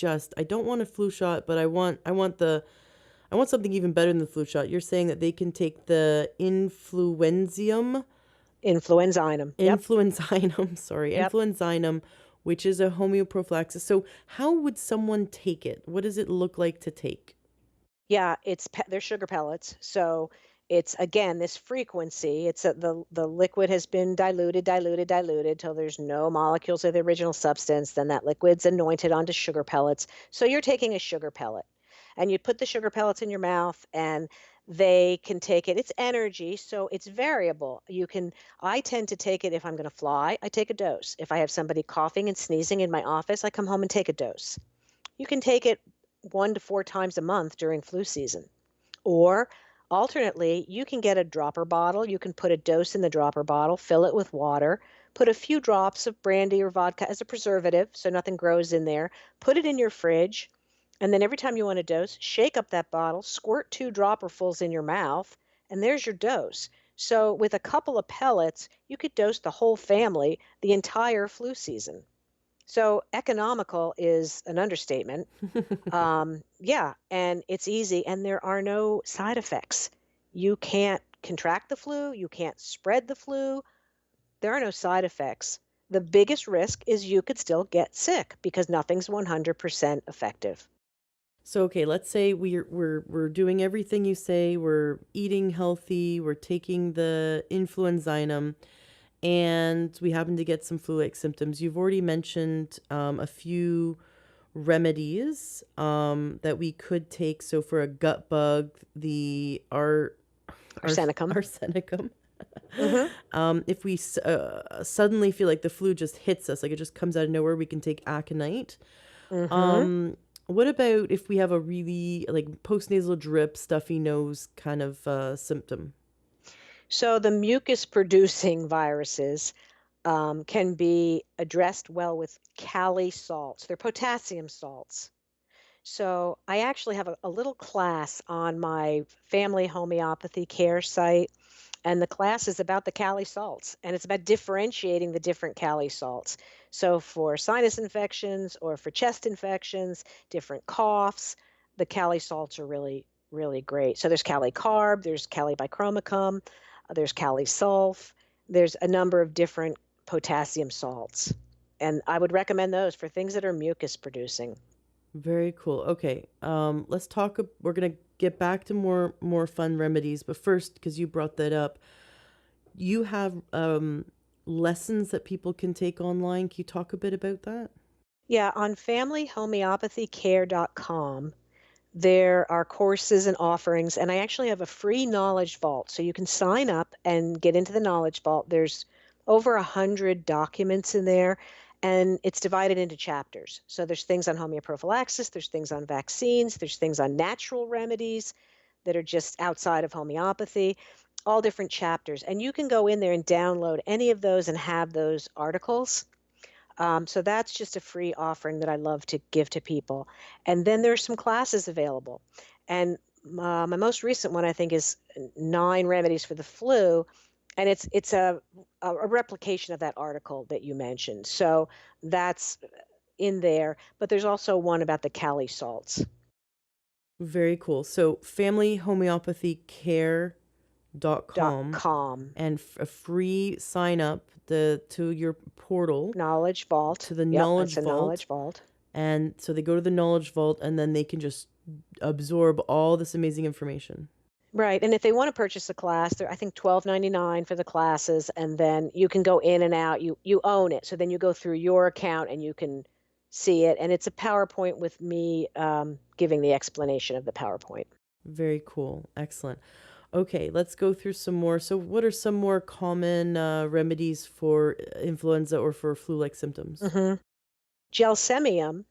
don't want a flu shot, but I want something even better than the flu shot. You're saying that they can take the Influenzinum. Yep. influenzinum, sorry, Yep. influenzinum, which is a homeoprophylaxis. So how would someone take it? What does it look like to take? Yeah, they're sugar pellets. So it's again this frequency. The liquid has been diluted till there's no molecules of the original substance. Then that liquid's anointed onto sugar pellets. So you're taking a sugar pellet, and you put the sugar pellets in your mouth, and they can take it. It's energy, so it's variable. I tend to take it if I'm going to fly. I take a dose. If I have somebody coughing and sneezing in my office, I come home and take a dose. You can take it 1 to 4 times a month during flu season. Or alternately, you can get a dropper bottle. You can put a dose in the dropper bottle, fill it with water, put a few drops of brandy or vodka as a preservative so nothing grows in there, put it in your fridge, and then every time you want a dose, shake up that bottle, squirt 2 dropperfuls in your mouth, and there's your dose. So with a couple of pellets, you could dose the whole family the entire flu season. So economical is an understatement. Yeah, and it's easy, and there are no side effects. You can't contract the flu, you can't spread the flu. There are no side effects. The biggest risk is you could still get sick because nothing's 100% effective. So okay, let's say we're doing everything you say. We're eating healthy. We're taking the influenzinum, and we happen to get some flu-like symptoms. You've already mentioned a few remedies that we could take. So for a gut bug, the Arsenicum. arsenicum. Hmm. If we suddenly feel like the flu just hits us, like it just comes out of nowhere, we can take aconite. Hmm. What about if we have a really like postnasal drip, stuffy nose kind of symptom? So the mucus producing viruses can be addressed well with kali salts. They're potassium salts. So I actually have a little class on my family homeopathy care site, and the class is about the kali salts, and it's about differentiating the different kali salts. So for sinus infections or for chest infections, different coughs, the kali salts are really, really great. So there's kali carb, there's kali bichromicum, there's kali sulf, there's a number of different potassium salts. And I would recommend those for things that are mucus producing. Very cool. Okay. Let's talk. We're gonna get back to more fun remedies, but first, because you brought that up, you have lessons that people can take online. Can you talk a bit about that? Yeah, on familyhomeopathycare.com, there are courses and offerings, and I actually have a free knowledge vault. So you can sign up and get into the knowledge vault. There's over 100 documents in there, and it's divided into chapters. So there's things on homeoprophylaxis, there's things on vaccines, there's things on natural remedies that are just outside of homeopathy, all different chapters. And you can go in there and download any of those and have those articles. So that's just a free offering that I love to give to people. And then there's some classes available. And my most recent one, I think, is 9 remedies for the flu. And it's a replication of that article that you mentioned. So that's in there. But there's also one about the kali salts. Very cool. So familyhomeopathycare.com .com. and a free sign up to your portal Knowledge Vault. to the Yep, Knowledge that's a Vault. Knowledge Vault. And so they go to the Knowledge Vault and then they can just absorb all this amazing information. Right. And if they want to purchase a class, they're I think $12.99 for the classes, and then you can go in and out. You own it. So then you go through your account and you can see it. And it's a PowerPoint with me giving the explanation of the PowerPoint. Very cool. Excellent. Okay, let's go through some more. So, what are some more common remedies for influenza or for flu-like symptoms? Hmm. Gelsemium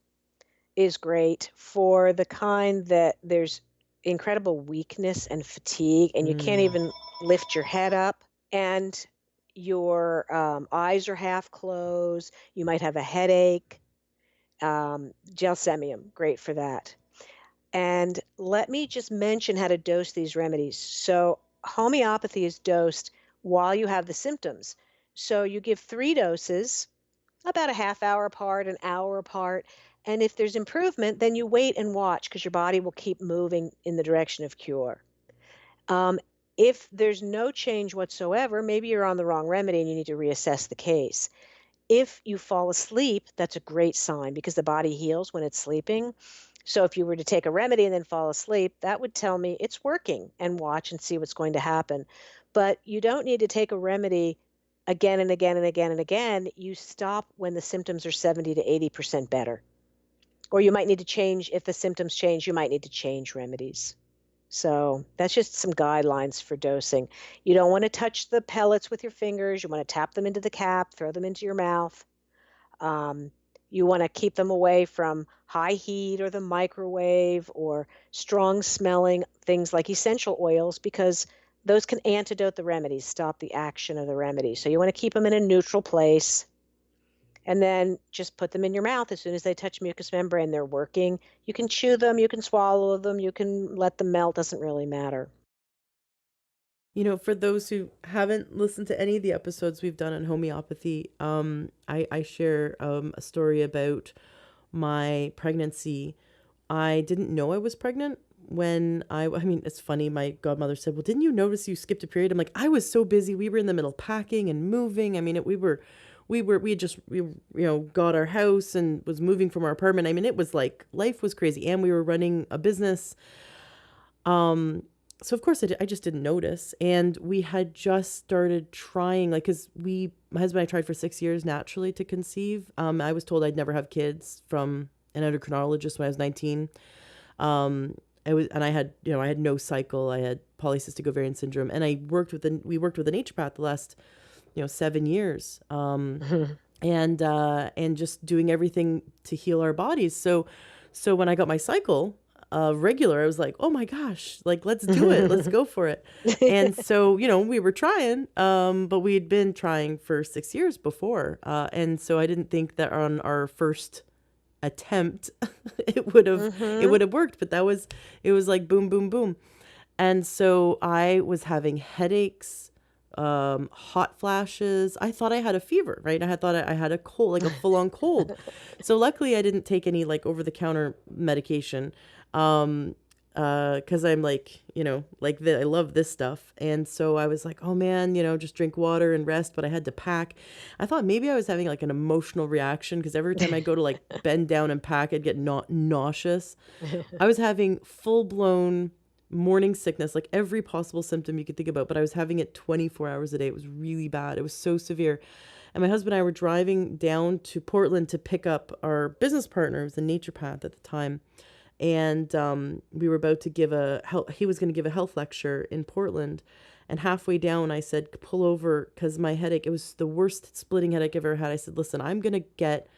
is great for the kind that there's incredible weakness and fatigue, and you can't Mm. even lift your head up, and your eyes are half closed. You might have a headache. Gelsemium, great for that. And let me just mention how to dose these remedies. So, homeopathy is dosed while you have the symptoms. So, you give 3 doses, about a half hour apart, an hour apart. And if there's improvement, then you wait and watch because your body will keep moving in the direction of cure. Um, if there's no change whatsoever, maybe you're on the wrong remedy and you need to reassess the case. If you fall asleep, that's a great sign because the body heals when it's sleeping. So if you were to take a remedy and then fall asleep, that would tell me it's working, and watch and see what's going to happen. But you don't need to take a remedy again and again and again and again. You stop when the symptoms are 70 to 80% better. Or you might need to change, if the symptoms change, you might need to change remedies. So that's just some guidelines for dosing. You don't want to touch the pellets with your fingers. You want to tap them into the cap, throw them into your mouth. Um, you want to keep them away from high heat or the microwave or strong smelling things like essential oils because those can antidote the remedies, stop the action of the remedy. So you want to keep them in a neutral place and then just put them in your mouth as soon as they touch mucous membrane. They're working. You can chew them, you can swallow them, you can let them melt, doesn't really matter. You know, for those who haven't listened to any of the episodes we've done on homeopathy, I share a story about my pregnancy. I didn't know I was pregnant when I mean, it's funny. My godmother said, "Well, didn't you notice you skipped a period?" I'm like, I was so busy. We were in the middle of packing and moving. I mean, we had just, got our house and was moving from our apartment. I mean, it was like life was crazy, and we were running a business. So of course I just didn't notice. And we had just started trying, like, because my husband and I tried for 6 years naturally to conceive. I was told I'd never have kids from an endocrinologist when I was 19. I had no cycle. I had polycystic ovarian syndrome, and we worked with a naturopath the last, 7 years. And just doing everything to heal our bodies. So when I got my cycle, regular, I was like, oh my gosh, like, let's do it. Let's go for it. And so, we were trying, but we had been trying for 6 years before. And so I didn't think that on our first attempt, it would have worked, but it was like boom, boom, boom. And so I was having headaches, hot flashes. I thought I had a fever, right? I thought I had a cold, like a full-on cold. So luckily I didn't take any like over-the-counter medication. Cause I'm like, I love this stuff. And so I was like, oh man, just drink water and rest, but I had to pack. I thought maybe I was having like an emotional reaction, because every time I go to like bend down and pack, I'd get nauseous. I was having full-blown morning sickness, like every possible symptom you could think about, but I was having it 24 hours a day. It was really bad. It was so severe. And my husband and I were driving down to Portland to pick up our business partner, who was a naturopath at the time. And we were about to he was going to give a health lecture in Portland. And halfway down, I said, pull over, because my headache, it was the worst splitting headache I've ever had. I said, listen, I'm going to get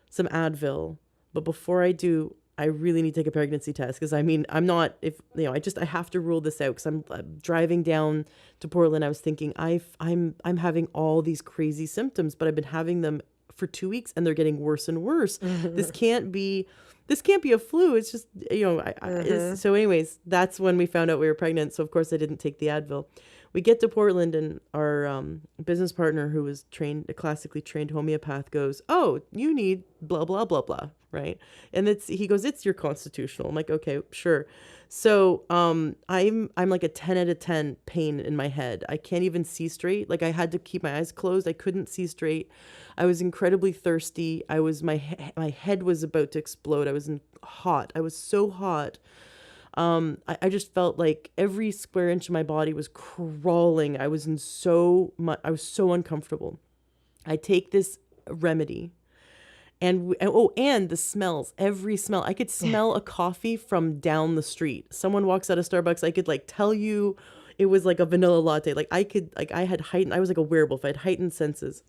some Advil, but before I do, I really need to take a pregnancy test, because I'm not, I have to rule this out, because I'm driving down to Portland. I was thinking, I'm having all these crazy symptoms, but I've been having them for 2 weeks and they're getting worse and worse. This can't be a flu. It's just, so anyways, that's when we found out we were pregnant. So of course I didn't take the Advil. We get to Portland, and our business partner, who was a classically trained homeopath, goes, oh, you need blah, blah, blah, blah. Right. And he goes, it's your constitutional. I'm like, okay, sure. So I'm like a 10 out of 10 pain in my head. I can't even see straight. Like, I had to keep my eyes closed. I couldn't see straight. I was incredibly thirsty. My head was about to explode. I was hot. I was so hot. I just felt like every square inch of my body was crawling. I was so uncomfortable. I take this remedy, and the smells, every smell. I could smell a coffee from down the street. Someone walks out of Starbucks, I could like tell you it was like a vanilla latte. Like I was like a werewolf. I had heightened senses.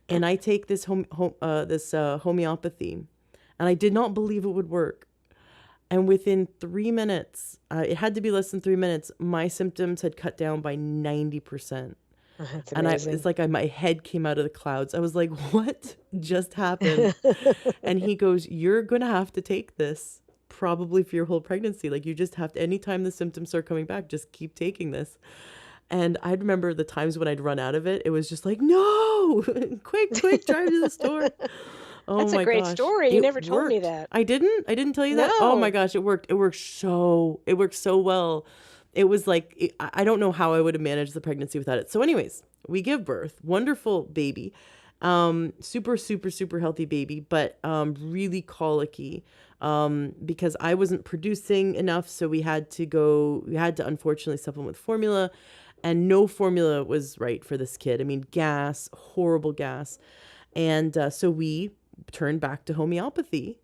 And I take this homeopathy, and I did not believe it would work. And within 3 minutes, it had to be less than 3 minutes, my symptoms had cut down by 90%. That's And amazing. it's like my head came out of the clouds. I was like, what just happened? And he goes, you're going to have to take this probably for your whole pregnancy. Like, you just have to, anytime the symptoms start coming back, just keep taking this. And I remember the times when I'd run out of it, it was just like, no, quick, drive to the store. Oh That's a my great gosh. story. You It never told me worked. that. I didn't tell you that. Oh my No. gosh, it worked. It worked so well. It was like, I don't know how I would have managed the pregnancy without it. So anyways, we give birth, wonderful baby, super, super, super healthy baby, but really colicky, because I wasn't producing enough. So we had to unfortunately supplement with formula, and no formula was right for this kid. I mean, gas, horrible gas. And so we turned back to homeopathy.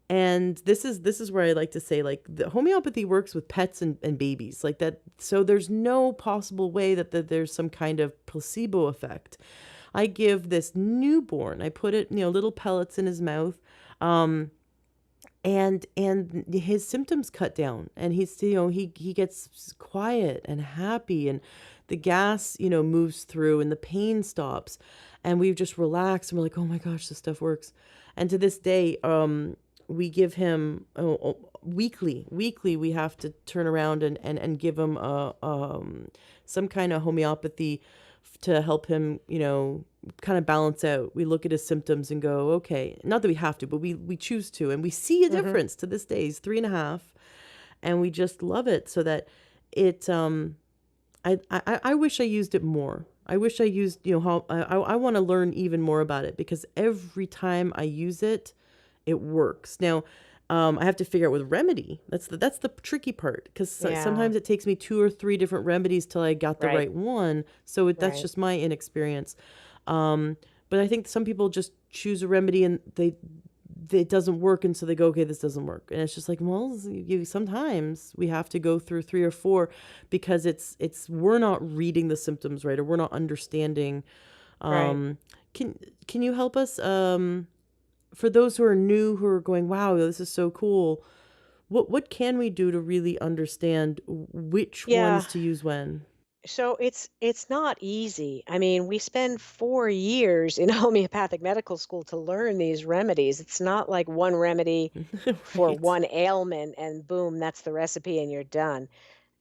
And this is where I like to say, like, the homeopathy works with pets and babies like that. So there's no possible way that there's some kind of placebo effect. I give this newborn, I put it, little pellets in his mouth, and his symptoms cut down, and he gets quiet and happy, and the gas, moves through, and the pain stops, and we've just relaxed, and we're like, oh my gosh, this stuff works. And to this day, we give him weekly. We have to turn around and give him some kind of homeopathy to help him, kind of balance out. We look at his symptoms and go, okay, not that we have to, but we choose to, and we see a difference to this day. He's 3.5, and we just love it so that it I wish I used it more. I wish I used, how I want to learn even more about it because every time I use it, it works. Now, I have to figure out with remedy. That's the tricky part because Yeah. sometimes it takes me 2 or 3 different remedies till I got the Right. right one. So that's Right. just my inexperience. But I think some people just choose a remedy and it doesn't work, and so they go, okay, this doesn't work, and it's just like, well, sometimes we have to go through 3 or 4 because we're not reading the symptoms right, or we're not understanding. Right. um can you help us, for those who are new, who are going, wow, this is so cool, what can we do to really understand which Yeah. ones to use when? So it's not easy. I mean, we spend 4 years in homeopathic medical school to learn these remedies. It's not like one remedy for Right. one ailment and boom, that's the recipe and you're done.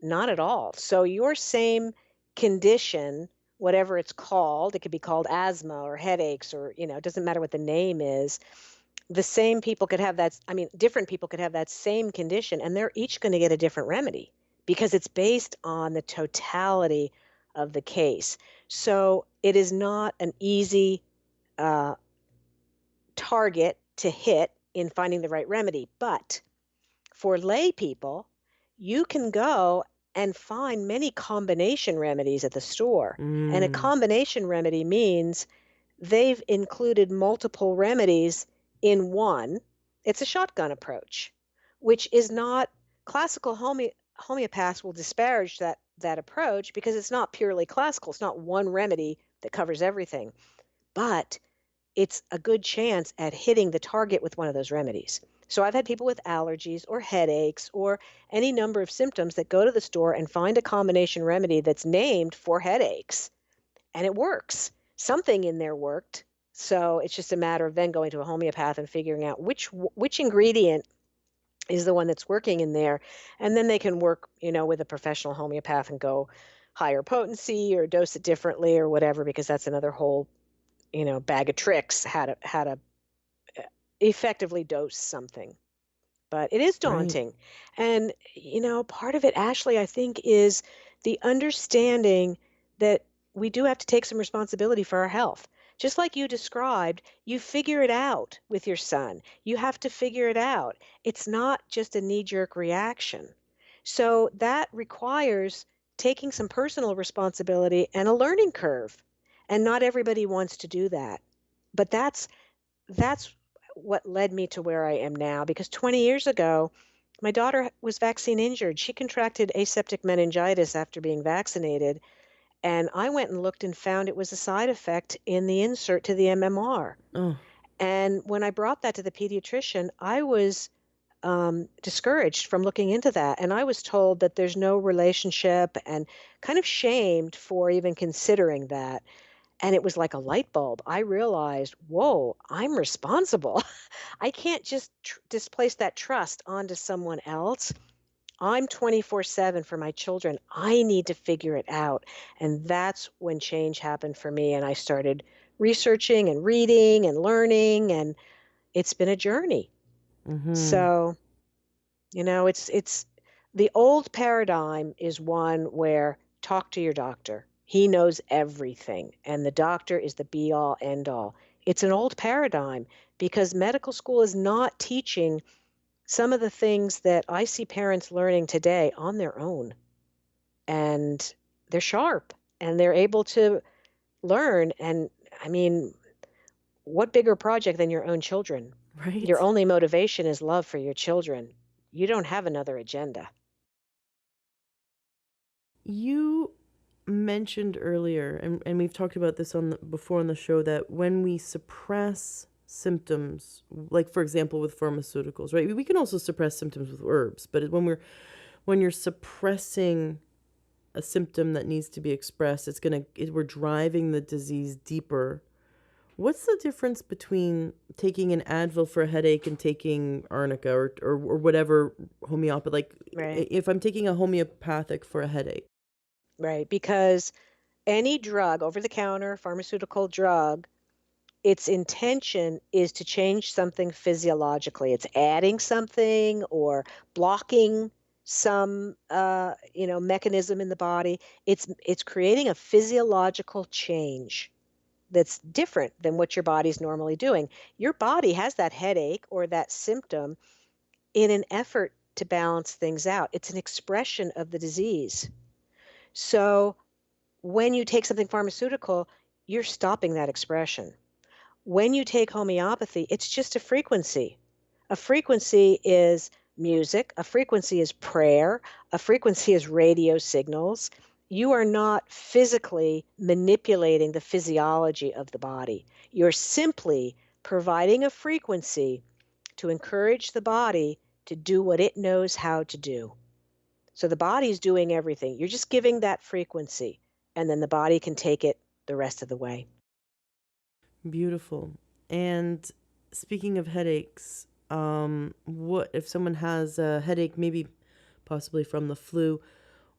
Not at all. So your same condition, whatever it's called, it could be called asthma or headaches or, it doesn't matter what the name is. The same people could have that, I mean, different people could have that same condition and they're each going to get a different remedy because it's based on the totality of the case. So it is not an easy uh, target to hit in finding the right remedy. But for lay people, you can go and find many combination remedies at the store. And a Mm. combination remedy means they've included multiple remedies in one. It's a shotgun approach, which is not classical homeopaths will disparage that approach because it's not purely classical. It's not one remedy that covers everything, but it's a good chance at hitting the target with one of those remedies. So I've had people with allergies or headaches or any number of symptoms that go to the store and find a combination remedy that's named for headaches and it works. Something in there worked. So it's just a matter of then going to a homeopath and figuring out which ingredient is the one that's working in there, and then they can work, with a professional homeopath and go higher potency or dose it differently or whatever because that's another whole, bag of tricks how to effectively dose something. But it is Right. daunting. And, part of it, Ashley, I think, is the understanding that we do have to take some responsibility for our health. Just like you described, you figure it out with your son. You have to figure it out. It's not just a knee jerk reaction. So that requires taking some personal responsibility and a learning curve. And not everybody wants to do that. But that's what led me to where I am now because 20 years ago, my daughter was vaccine injured. She contracted aseptic meningitis after being vaccinated, and I went and looked and found it was a side effect in the insert to the MMR. Oh. And when I brought that to the pediatrician, I was discouraged from looking into that. And I was told that there's no relationship and kind of shamed for even considering that. And it was like a light bulb. I realized, whoa, I'm responsible. I can't just displace that trust onto someone else. I'm 24/7 for my children. I need to figure it out. And that's when change happened for me. And I started researching and reading and learning. And it's been a journey. Mm-hmm. So, it's the old paradigm is one where talk to your doctor. He knows everything, and the doctor is the be all end all. It's an old paradigm because medical school is not teaching some of the things that I see parents learning today on their own. And they're sharp and they're able to learn. And I mean, what bigger project than your own children? Your Right. only motivation is love for your children. You don't have another agenda. You mentioned earlier, and we've talked about this before on the show, that when we suppress symptoms, like for example with pharmaceuticals, right? We can also suppress symptoms with herbs, but when you're suppressing a symptom that needs to be expressed, we're driving the disease deeper. What's the difference between taking an Advil for a headache and taking arnica or whatever homeopathic? Like Right. if I'm taking a homeopathic for a headache. Right. Because any drug, over the counter, pharmaceutical drug, its intention is to change something physiologically. It's adding something or blocking some mechanism in the body. It's creating a physiological change that's different than what your body's normally doing. Your body has that headache or that symptom in an effort to balance things out. It's an expression of the disease. So when you take something pharmaceutical, you're stopping that expression. When you take homeopathy, it's just a frequency. A frequency is music, a frequency is prayer, a frequency is radio signals. You are not physically manipulating the physiology of the body. You're simply providing a frequency to encourage the body to do what it knows how to do. So the body's doing everything. You're just giving that frequency, and then the body can take it the rest of the way. Beautiful. And speaking of headaches, what if someone has a headache, maybe possibly from the flu,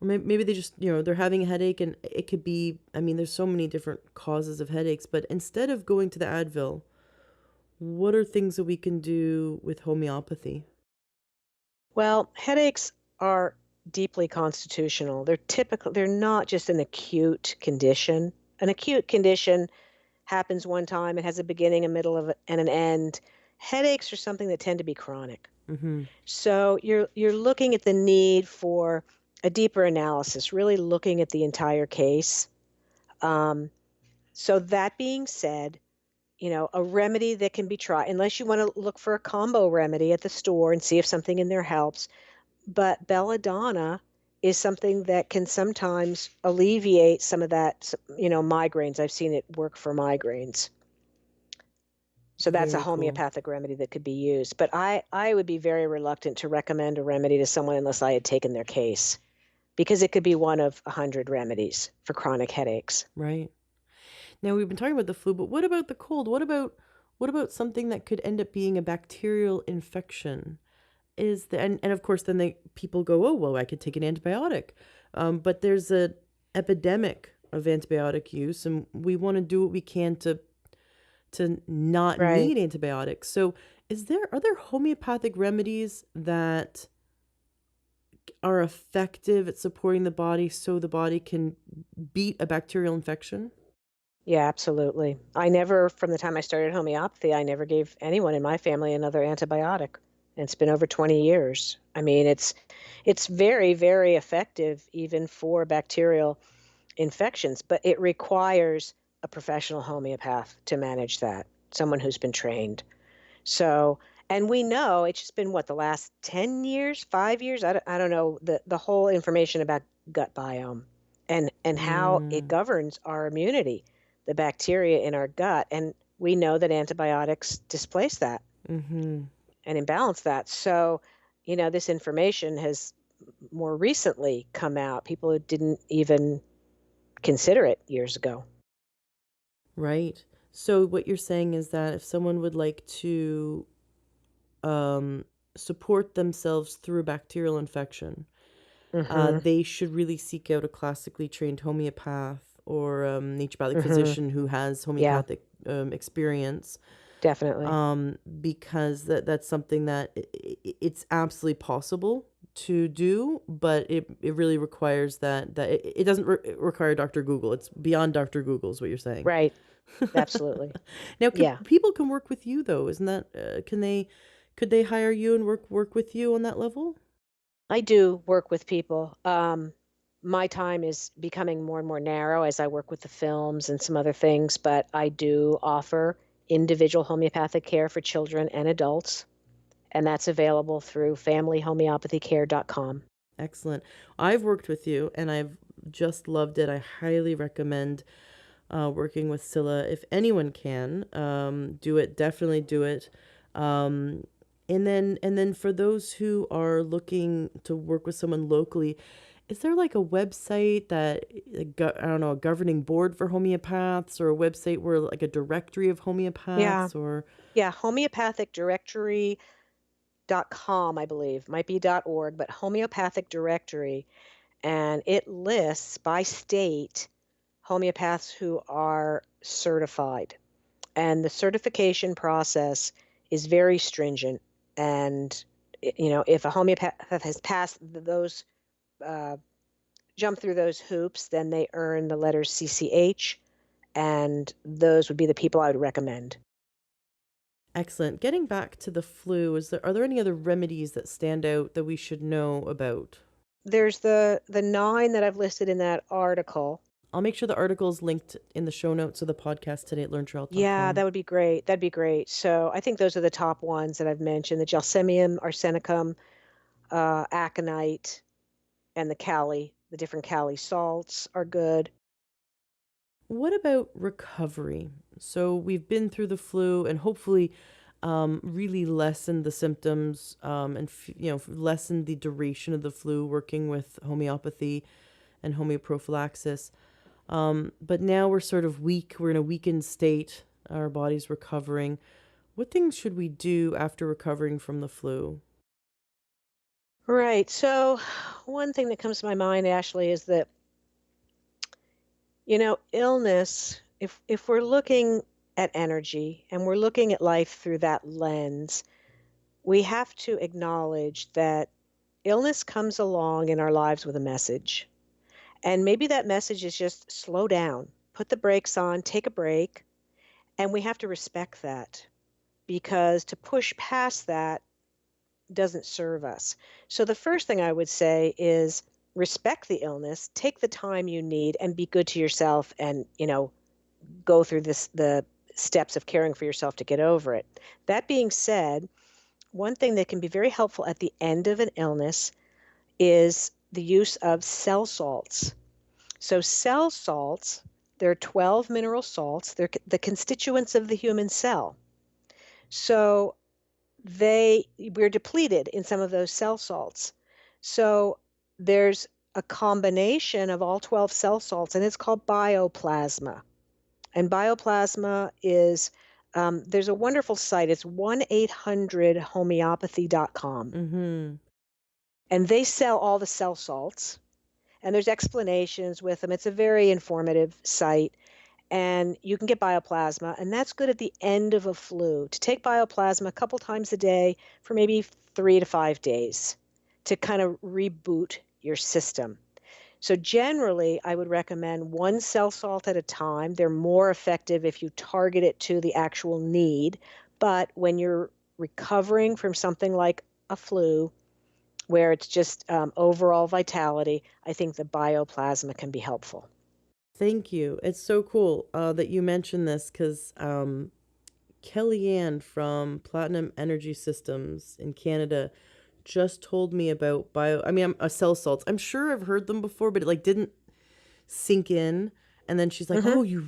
or maybe they just, they're having a headache, and it could be, there's so many different causes of headaches, but instead of going to the Advil, what are things that we can do with homeopathy? Well, headaches are deeply constitutional. They're not just an acute condition. An acute condition happens one time, it has a beginning, a middle of it, and an end. Headaches are something that tend to be chronic. Mm-hmm. So you're looking at the need for a deeper analysis, really looking at the entire case. So that being said, a remedy that can be tried, unless you want to look for a combo remedy at the store and see if something in there helps. But belladonna is something that can sometimes alleviate some of that, migraines. I've seen it work for migraines. So that's a Very cool. homeopathic remedy that could be used. But I would be very reluctant to recommend a remedy to someone unless I had taken their case, because it could be one of 100 remedies for chronic headaches. Right. Now we've been talking about the flu, but what about the cold? What about something that could end up being a bacterial infection? And of course then people go, oh well, I could take an antibiotic, but there's a epidemic of antibiotic use, and we want to do what we can to not Right. need antibiotics. So are there homeopathic remedies that are effective at supporting the body so the body can beat a bacterial infection? Yeah, absolutely. From the time I started homeopathy, I never gave anyone in my family another antibiotic. And it's been over 20 years. It's very, very effective even for bacterial infections, but it requires a professional homeopath to manage that, someone who's been trained. So, and we know it's just been the last 10 years, 5 years, I don't know, the whole information about gut biome and how it governs our immunity, the bacteria in our gut. And we know that antibiotics displace that and imbalance that. So, this information has more recently come out. People who didn't even consider it years ago. Right. So what you're saying is that if someone would like to support themselves through a bacterial infection, they should really seek out a classically trained homeopath or naturopathic physician who has Yeah, homeopathic experience, definitely. because that's something that it's absolutely possible to do, but it really requires that it doesn't require Dr. Google. It's beyond Dr. Google is what you're saying. Right. Absolutely. Now, Yeah. people can work with you though, isn't that? Could they hire you and work with you on that level? I do work with people. My time is becoming more and more narrow as I work with the films and some other things, but I do offer individual homeopathic care for children and adults, and that's available through familyhomeopathycare.com. Excellent. I've worked with you and I've just loved it. I highly recommend working with Cilla. If anyone can, do it. Definitely do it. And then for those who are looking to work with someone locally, is there like a website that I don't know, a governing board for homeopaths, or a website where like a directory of Yeah. homeopaths, or Yeah, homeopathicdirectory.com, I believe. Might be .org, but homeopathic directory, and it lists by state homeopaths who are certified. And the certification process is very stringent, and if a homeopath has passed those, uh, jump through those hoops, then they earn the letters CCH, and those would be the people I would recommend. Excellent. Getting back to the flu, are there any other remedies that stand out that we should know about? There's the 9 that I've listed in that article. I'll make sure the article is linked in the show notes of the podcast today at Yeah, learntrail.com. that would be great. That'd be great. So I think those are the top ones that I've mentioned: the gelsemium, arsenicum, aconite, and the kali. The different kali salts are good. What about recovery? So we've been through the flu and hopefully really lessened the symptoms and lessened the duration of the flu working with homeopathy and homeoprophylaxis. But now we're sort of weak. We're in a weakened state. Our body's recovering. What things should we do after recovering from the flu? Right. So one thing that comes to my mind, Ashley, is that, illness, if we're looking at energy and we're looking at life through that lens, we have to acknowledge that illness comes along in our lives with a message. And maybe that message is just slow down, put the brakes on, take a break. And we have to respect that, because to push past that doesn't serve us. So the first thing I would say is respect the illness, take the time you need, and be good to yourself, and, go through the steps of caring for yourself to get over it. That being said, one thing that can be very helpful at the end of an illness is the use of cell salts. So cell salts, there are 12 mineral salts. They're the constituents of the human cell. So we're depleted in some of those cell salts. So there's a combination of all 12 cell salts, and it's called bioplasma. And bioplasma is, there's a wonderful site. It's 1-800-homeopathy.com. Mm-hmm. And they sell all the cell salts, and there's explanations with them. It's a very informative site. And you can get bioplasma, and that's good at the end of a flu, to take bioplasma a couple times a day for maybe 3 to 5 days to kind of reboot your system. So generally, I would recommend one cell salt at a time. They're more effective if you target it to the actual need. But when you're recovering from something like a flu, where it's just overall vitality, I think the bioplasma can be helpful. Thank you. It's so cool that you mentioned this because Kellyanne from Platinum Energy Systems in Canada just told me about I'm a cell salts. I'm sure I've heard them before, but it like didn't sink in. And then she's like, Mm-hmm. "Oh, you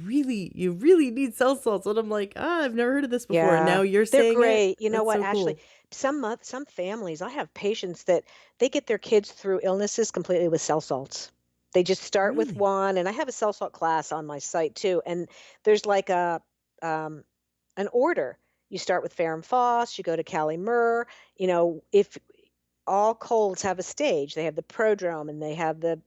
really need cell salts." And I'm like, I've never heard of this before." And Yeah, now you're they're saying it. great. You know That's what, so Ashley? cool. Some families, I have patients that they get their kids through illnesses completely with cell salts. They just start with Really? one, and I have a cell salt class on my site too. And there's like um, an order. You start with ferrum phos, you go to kali myrrh. If all colds have a stage, they have the prodrome, and they have the,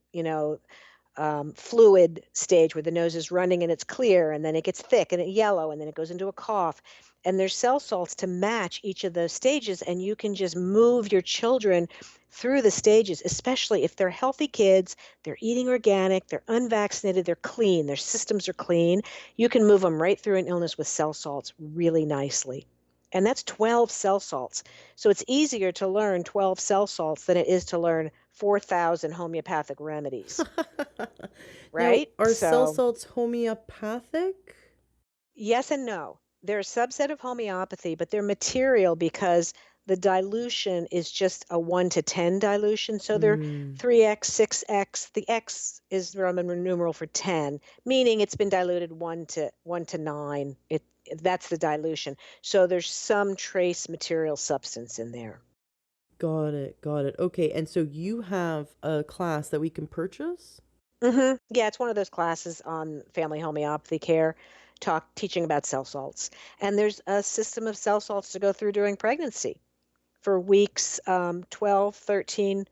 fluid stage where the nose is running and it's clear, and then it gets thick and it yellow, and then it goes into a cough. And there's cell salts to match each of those stages, and you can just move your children through the stages, especially if they're healthy kids, they're eating organic, they're unvaccinated, they're clean, their systems are clean. You can move them right through an illness with cell salts really nicely. And that's 12 cell salts. So it's easier to learn 12 cell salts than it is to learn 4,000 homeopathic remedies. Now, Right? are cell So, salts homeopathic? yes and no. They're a subset of homeopathy, but they're material because the dilution is just a 1 to 10 dilution. So they're Mm, 3x, 6x. The X is Roman numeral for 10, meaning it's been diluted 1 to 9. That's the dilution. So there's some trace material substance in there. got it. Got it. Okay, and so you have a class that we can purchase? Yeah, it's one of those classes on family homeopathy care, teaching about cell salts. And there's a system of cell salts to go through during pregnancy for weeks 12, 13,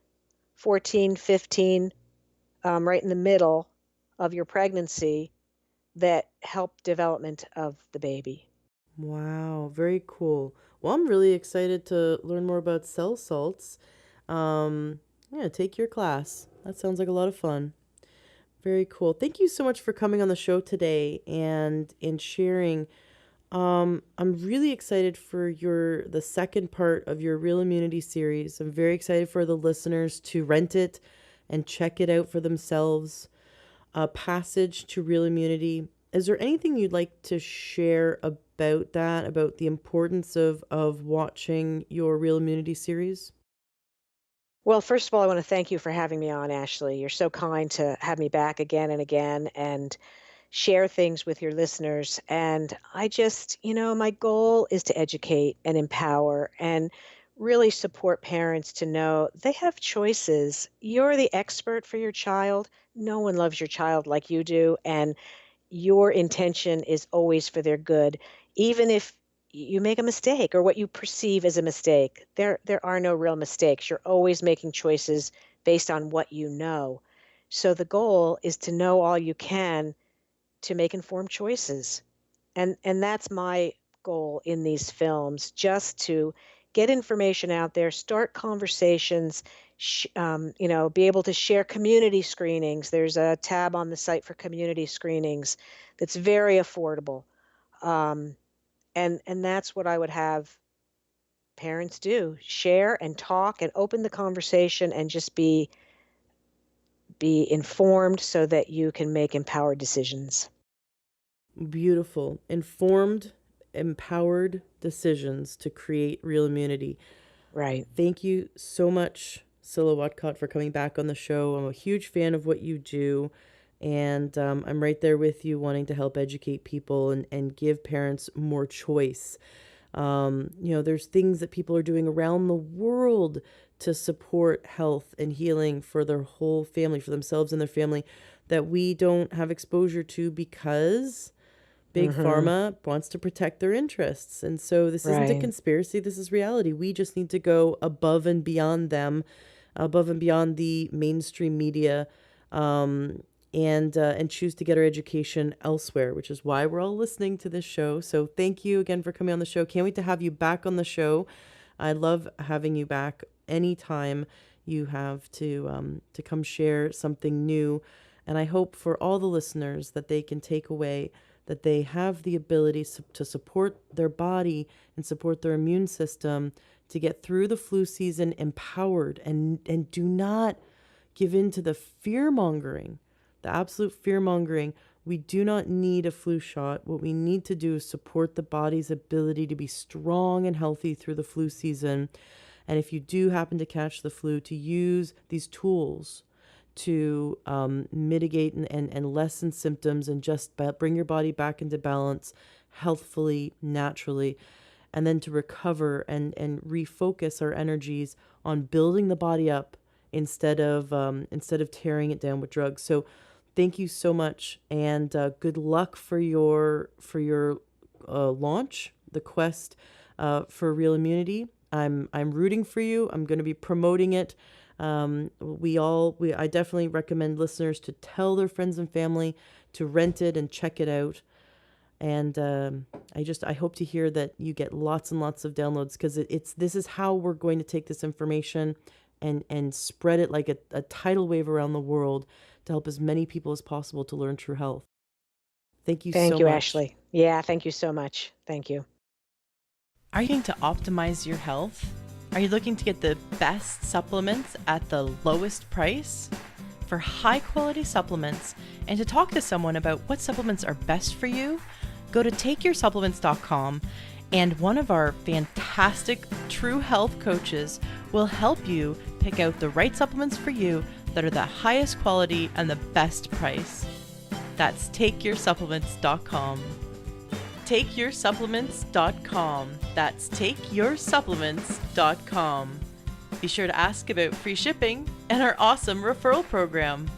14, 15, right in the middle of your pregnancy, that help development of the baby. Wow, very cool. Well, I'm really excited to learn more about cell salts. Yeah, take your class. That sounds like a lot of fun. Very cool. Thank you so much for coming on the show today and sharing. I'm really excited for the second part of your Real Immunity series. I'm very excited for the listeners to rent it and check it out for themselves. Passage to Real Immunity. Is there anything you'd like to share about that, about the importance of watching your Real Immunity series? Well, first of all, I want to thank you for having me on, Ashley. You're so kind to have me back again and again and share things with your listeners. And I just, my goal is to educate and empower and really support parents to know they have choices. You're the expert for your child. No one loves your child like you do. And your intention is always for their good, even if you make a mistake or what you perceive as a mistake. There are no real mistakes. You're always making choices based on what you know. So the goal is to know all you can to make informed choices. And that's my goal in these films, just to get information out there, start conversations, be able to share community screenings. There's a tab on the site for community screenings that's very affordable. Um, and that's what I would have parents do: share and talk and open the conversation and just be informed so that you can make empowered decisions. Beautiful. Informed, empowered decisions to create real immunity. Right. Thank you so much, Cilla Whatcott, for coming back on the show. I'm a huge fan of what you do, and I'm right there with you, wanting to help educate people and give parents more choice. There's things that people are doing around the world to support health and healing for their whole family, for themselves and their family, that we don't have exposure to because Big Mm-hmm. Pharma wants to protect their interests. And so this isn't a Right. conspiracy, this is reality. We just need to go above and beyond them, above and beyond the mainstream media, and choose to get our education elsewhere, which is why we're all listening to this show. So thank you again for coming on the show. Can't wait to have you back on the show. I love having you back anytime you have to come share something new. And I hope for all the listeners that they can take away that they have the ability to support their body and support their immune system to get through the flu season empowered, and do not give in to the fear mongering, the absolute fear mongering. We do not need a flu shot. What we need to do is support the body's ability to be strong and healthy through the flu season. And if you do happen to catch the flu, to use these tools to mitigate and lessen symptoms and just bring your body back into balance healthfully, naturally, and then to recover and refocus our energies on building the body up instead of tearing it down with drugs. So thank you so much, and good luck for your launch, the quest for real immunity. I'm rooting for you. I'm going to be promoting it. I definitely recommend listeners to tell their friends and family to rent it and check it out. And I hope to hear that you get lots and lots of downloads, because this is how we're going to take this information and spread it like a tidal wave around the world to help as many people as possible to learn true health. Thank you Thank so you, much. Ashley. Yeah, thank you so much. Thank you. Are you looking to optimize your health? Are you looking to get the best supplements at the lowest price? For high quality supplements and to talk to someone about what supplements are best for you, go to takeyoursupplements.com, and one of our fantastic true health coaches will help you pick out the right supplements for you that are the highest quality and the best price. That's takeyoursupplements.com. takeyoursupplements.com. That's takeyoursupplements.com. Be sure to ask about free shipping and our awesome referral program.